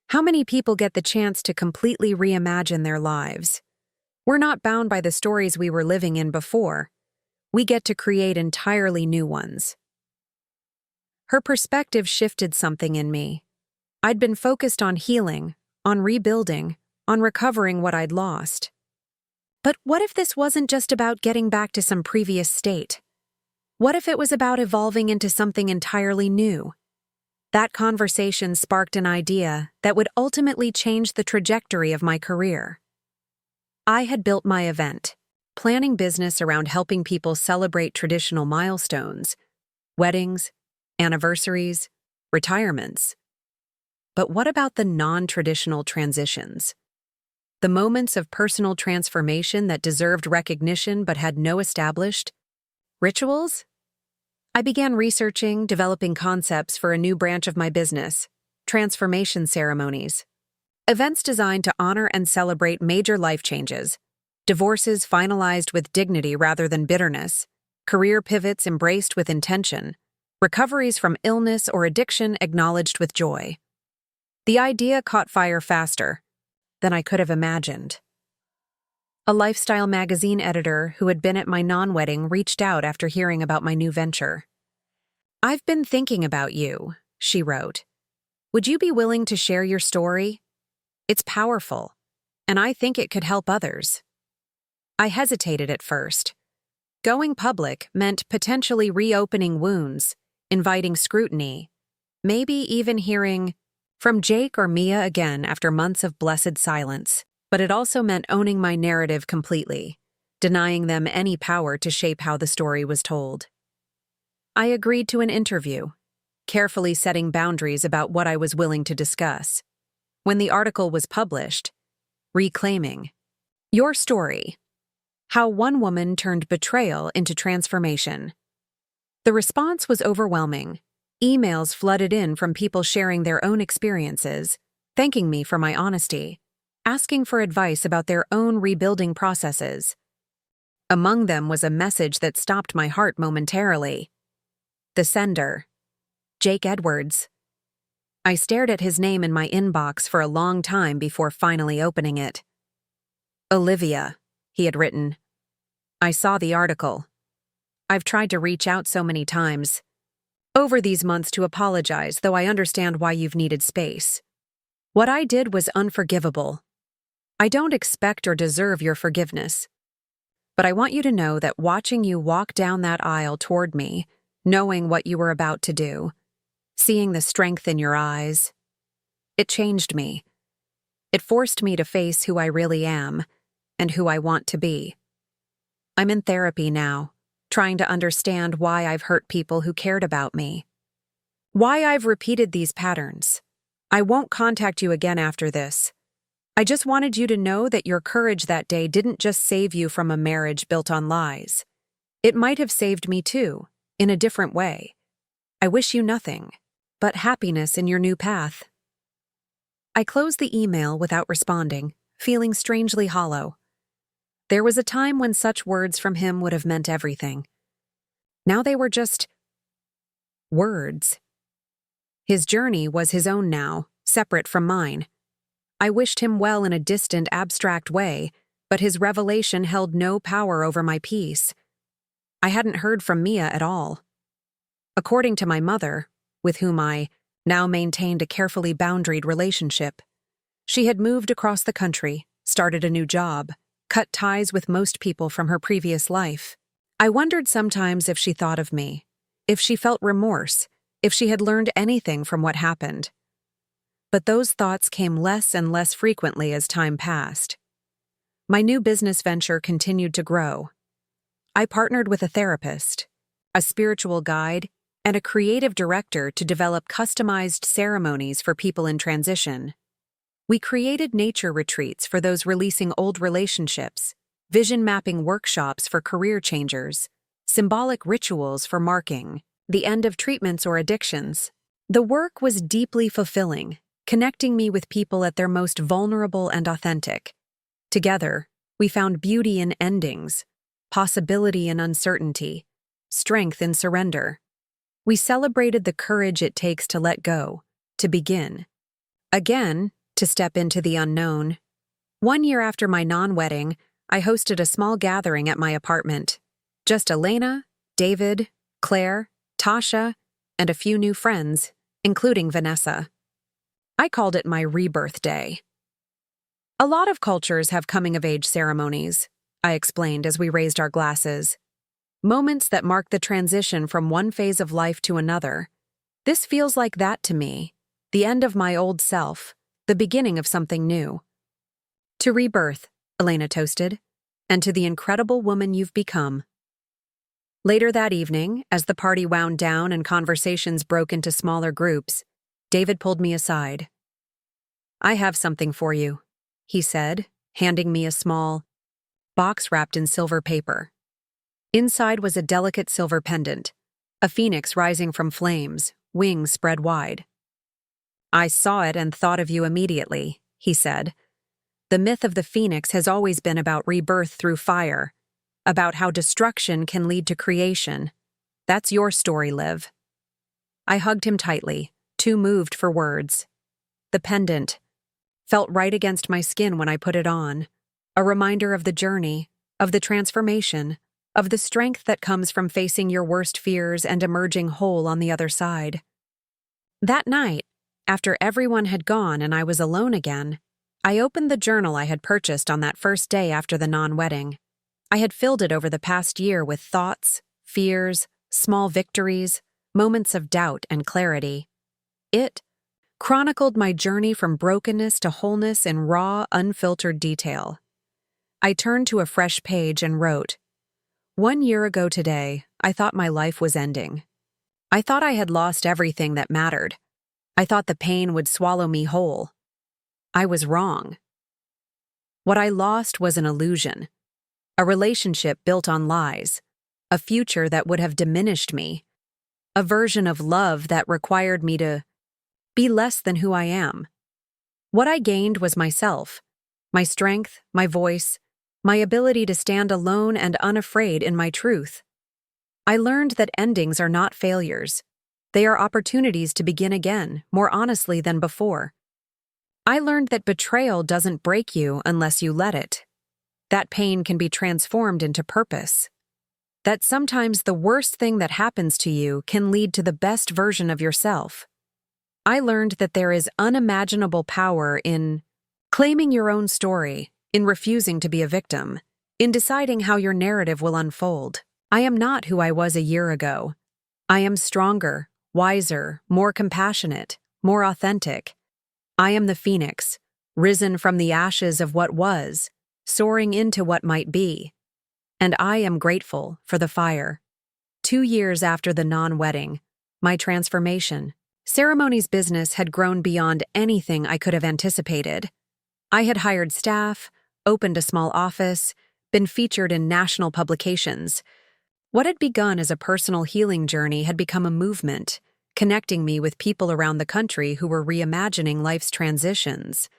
How many people get the chance to completely reimagine their lives? We're not bound by the stories we were living in before. We get to create entirely new ones. Her perspective shifted something in me. I'd been focused on healing, on rebuilding, on recovering what I'd lost. But what if this wasn't just about getting back to some previous state? What if it was about evolving into something entirely new? That conversation sparked an idea that would ultimately change the trajectory of my career. I had built my event, planning business around helping people celebrate traditional milestones, weddings, anniversaries, retirements. But what about the non-traditional transitions? The moments of personal transformation that deserved recognition but had no established rituals? I began researching, developing concepts for a new branch of my business, transformation ceremonies. Events designed to honor and celebrate major life changes, divorces finalized with dignity rather than bitterness, career pivots embraced with intention, recoveries from illness or addiction acknowledged with joy. The idea caught fire faster than I could have imagined. A lifestyle magazine editor who had been at my non-wedding reached out after hearing about my new venture. "I've been thinking about you," she wrote. "Would you be willing to share your story? It's powerful, and I think it could help others." I hesitated at first. Going public meant potentially reopening wounds, inviting scrutiny, maybe even hearing from Jake or Mia again after months of blessed silence. But it also meant owning my narrative completely, denying them any power to shape how the story was told. I agreed to an interview, carefully setting boundaries about what I was willing to discuss. When the article was published, Reclaiming Your Story: How One Woman Turned Betrayal into Transformation. The response was overwhelming. Emails flooded in from people sharing their own experiences, thanking me for my honesty, asking for advice about their own rebuilding processes. Among them was a message that stopped my heart momentarily. The sender, Jake Edwards. I stared at his name in my inbox for a long time before finally opening it. "Olivia," he had written. I saw the article. "I've tried to reach out so many times over these months to apologize, though I understand why you've needed space. What I did was unforgivable. I don't expect or deserve your forgiveness. But I want you to know that watching you walk down that aisle toward me, knowing what you were about to do, seeing the strength in your eyes, it changed me. It forced me to face who I really am and who I want to be. I'm in therapy now, trying to understand why I've hurt people who cared about me. Why I've repeated these patterns. I won't contact you again after this. I just wanted you to know that your courage that day didn't just save you from a marriage built on lies. It might have saved me too, in a different way. I wish you nothing but happiness in your new path. I closed the email without responding, feeling strangely hollow. There was a time when such words from him would have meant everything. Now they were just words. His journey was his own now, separate from mine. I wished him well in a distant, abstract way, but his revelation held no power over my peace. I hadn't heard from Mia at all. According to my mother, with whom I now maintained a carefully boundaried relationship, she had moved across the country, started a new job, cut ties with most people from her previous life. I wondered sometimes if she thought of me, if she felt remorse, if she had learned anything from what happened. But those thoughts came less and less frequently as time passed. My new business venture continued to grow. I partnered with a therapist, a spiritual guide, and a creative director to develop customized ceremonies for people in transition. We created nature retreats for those releasing old relationships, vision mapping workshops for career changers, symbolic rituals for marking the end of treatments or addictions. The work was deeply fulfilling, connecting me with people at their most vulnerable and authentic. Together, we found beauty in endings, possibility in uncertainty, strength in surrender. We celebrated the courage it takes to let go, to begin. Again, to step into the unknown. 1 year after my non-wedding, I hosted a small gathering at my apartment. Just Elena, David, Claire, Tasha, and a few new friends, including Vanessa. I called it my rebirth day. A lot of cultures have coming-of-age ceremonies, I explained as we raised our glasses. Moments that mark the transition from one phase of life to another. This feels like that to me, the end of my old self, the beginning of something new. To rebirth, Elena toasted, and to the incredible woman you've become. Later that evening, as the party wound down and conversations broke into smaller groups, David pulled me aside. I have something for you, he said, handing me a small box wrapped in silver paper. Inside was a delicate silver pendant, a phoenix rising from flames, wings spread wide. I saw it and thought of you immediately, he said. The myth of the phoenix has always been about rebirth through fire, about how destruction can lead to creation. That's your story, Liv. I hugged him tightly, too moved for words. The pendant felt right against my skin when I put it on, a reminder of the journey, of the transformation, of the strength that comes from facing your worst fears and emerging whole on the other side. That night, after everyone had gone and I was alone again, I opened the journal I had purchased on that first day after the non-wedding. I had filled it over the past year with thoughts, fears, small victories, moments of doubt and clarity. It chronicled my journey from brokenness to wholeness in raw, unfiltered detail. I turned to a fresh page and wrote, 1 year ago today, I thought my life was ending. I thought I had lost everything that mattered. I thought the pain would swallow me whole. I was wrong. What I lost was an illusion, a relationship built on lies, a future that would have diminished me, a version of love that required me to be less than who I am. What I gained was myself, my strength, my voice, my ability to stand alone and unafraid in my truth. I learned that endings are not failures. They are opportunities to begin again, more honestly than before. I learned that betrayal doesn't break you unless you let it. That pain can be transformed into purpose. That sometimes the worst thing that happens to you can lead to the best version of yourself. I learned that there is unimaginable power in claiming your own story, in refusing to be a victim, in deciding how your narrative will unfold. I am not who I was a year ago. I am stronger, wiser, more compassionate, more authentic. I am the phoenix, risen from the ashes of what was, soaring into what might be. And I am grateful for the fire. 2 years after the non-wedding, my transformation, Ceremonies business had grown beyond anything I could have anticipated. I had hired staff, opened a small office, been featured in national publications. What had begun as a personal healing journey had become a movement, connecting me with people around the country who were reimagining life's transitions.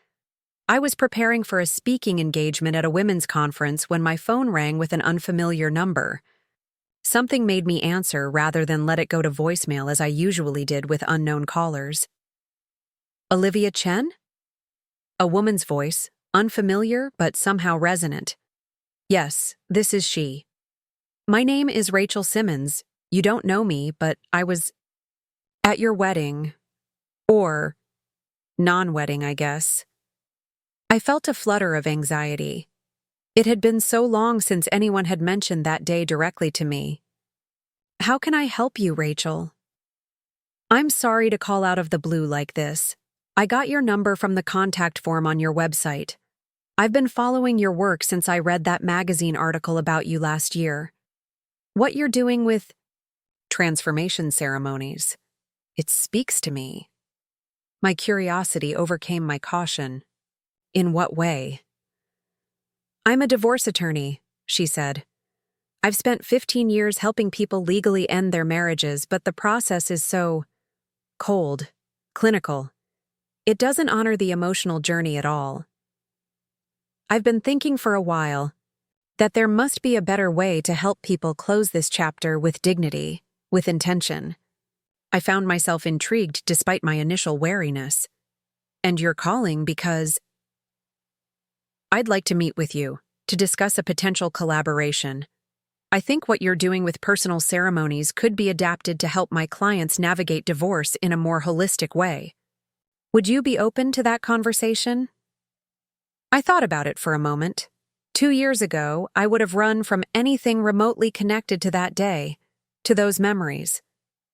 I was preparing for a speaking engagement at a women's conference when my phone rang with an unfamiliar number. Something made me answer rather than let it go to voicemail as I usually did with unknown callers. Olivia Chen? A woman's voice, unfamiliar but somehow resonant. Yes, this is she. My name is Rachel Simmons. You don't know me, but I was at your wedding. Or non-wedding, I guess. I felt a flutter of anxiety. It had been so long since anyone had mentioned that day directly to me. How can I help you, Rachel? I'm sorry to call out of the blue like this. I got your number from the contact form on your website. I've been following your work since I read that magazine article about you last year. What you're doing with transformation ceremonies. It speaks to me. My curiosity overcame my caution. In what way? I'm a divorce attorney, she said. I've spent 15 years helping people legally end their marriages, but the process is so cold, clinical. It doesn't honor the emotional journey at all. I've been thinking for a while that there must be a better way to help people close this chapter with dignity, with intention. I found myself intrigued despite my initial wariness. And you're calling because I'd like to meet with you to discuss a potential collaboration. I think what you're doing with personal ceremonies could be adapted to help my clients navigate divorce in a more holistic way. Would you be open to that conversation? I thought about it for a moment. 2 years ago, I would have run from anything remotely connected to that day, to those memories.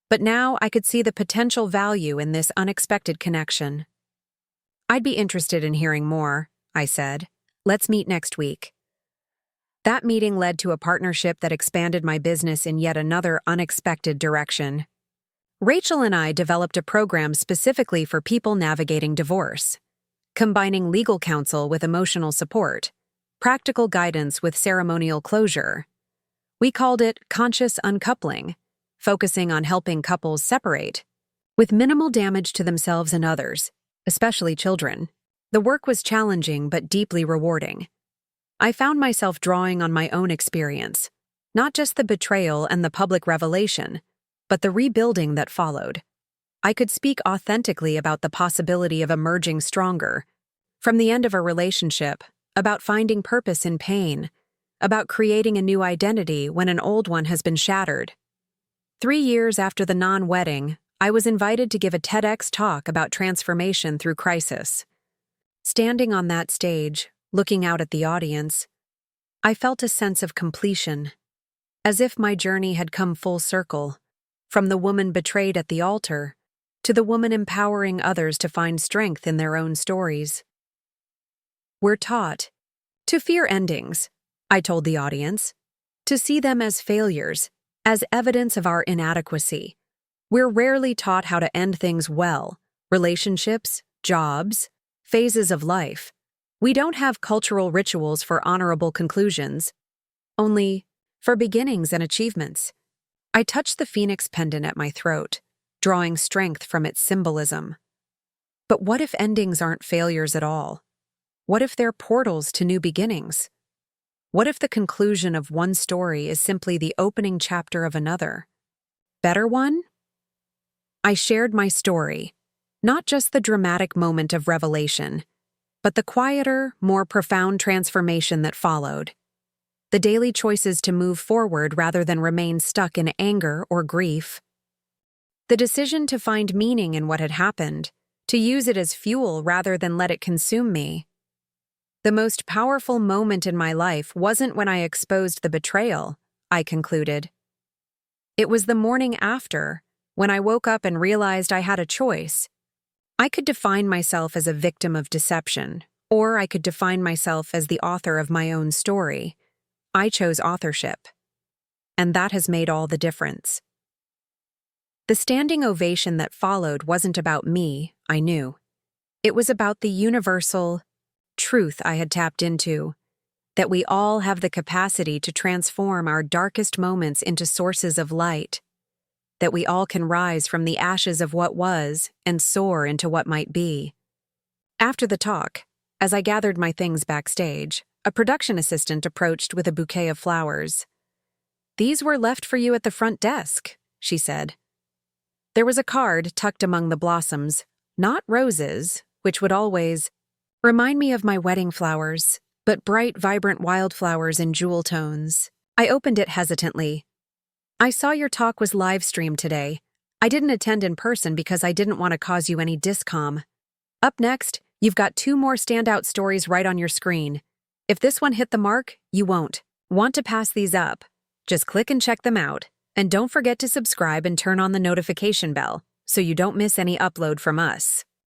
But now I could see the potential value in this unexpected connection. I'd be interested in hearing more, I said. Let's meet next week. That meeting led to a partnership that expanded my business in yet another unexpected direction. Rachel and I developed a program specifically for people navigating divorce, combining legal counsel with emotional support, practical guidance with ceremonial closure. We called it conscious uncoupling, focusing on helping couples separate, with minimal damage to themselves and others, especially children. The work was challenging but deeply rewarding. I found myself drawing on my own experience, not just the betrayal and the public revelation, but the rebuilding that followed. I could speak authentically about the possibility of emerging stronger, from the end of a relationship, about finding purpose in pain, about creating a new identity when an old one has been shattered. 3 years after the non-wedding, I was invited to give a TEDx talk about transformation through crisis. Standing on that stage, looking out at the audience, I felt a sense of completion, as if my journey had come full circle, from the woman betrayed at the altar to the woman empowering others to find strength in their own stories. We're taught to fear endings, I told the audience, to see them as failures, as evidence of our inadequacy. We're rarely taught how to end things well, relationships, jobs, phases of life. We don't have cultural rituals for honorable conclusions, only for beginnings and achievements. I touched the phoenix pendant at my throat, drawing strength from its symbolism. But what if endings aren't failures at all? What if they're portals to new beginnings? What if the conclusion of one story is simply the opening chapter of another? Better one? I shared my story, not just the dramatic moment of revelation, but the quieter, more profound transformation that followed. The daily choices to move forward rather than remain stuck in anger or grief. The decision to find meaning in what had happened, to use it as fuel rather than let it consume me. The most powerful moment in my life wasn't when I exposed the betrayal, I concluded. It was the morning after, when I woke up and realized I had a choice. I could define myself as a victim of deception, or I could define myself as the author of my own story. I chose authorship. And that has made all the difference. The standing ovation that followed wasn't about me, I knew. It was about the universal truth I had tapped into, that we all have the capacity to transform our darkest moments into sources of light, that we all can rise from the ashes of what was and soar into what might be. After the talk, as I gathered my things backstage, a production assistant approached with a bouquet of flowers. "These were left for you at the front desk," she said. There was a card tucked among the blossoms, not roses, which would always remind me of my wedding flowers, but bright, vibrant wildflowers in jewel tones. I opened it hesitantly. "I saw your talk was live-streamed today. I didn't attend in person because I didn't want to cause you any discom. Up next, you've got 2 more standout stories right on your screen. If this one hit the mark, you won't want to pass these up. Just click and check them out. And don't forget to subscribe and turn on the notification bell so you don't miss any upload from us."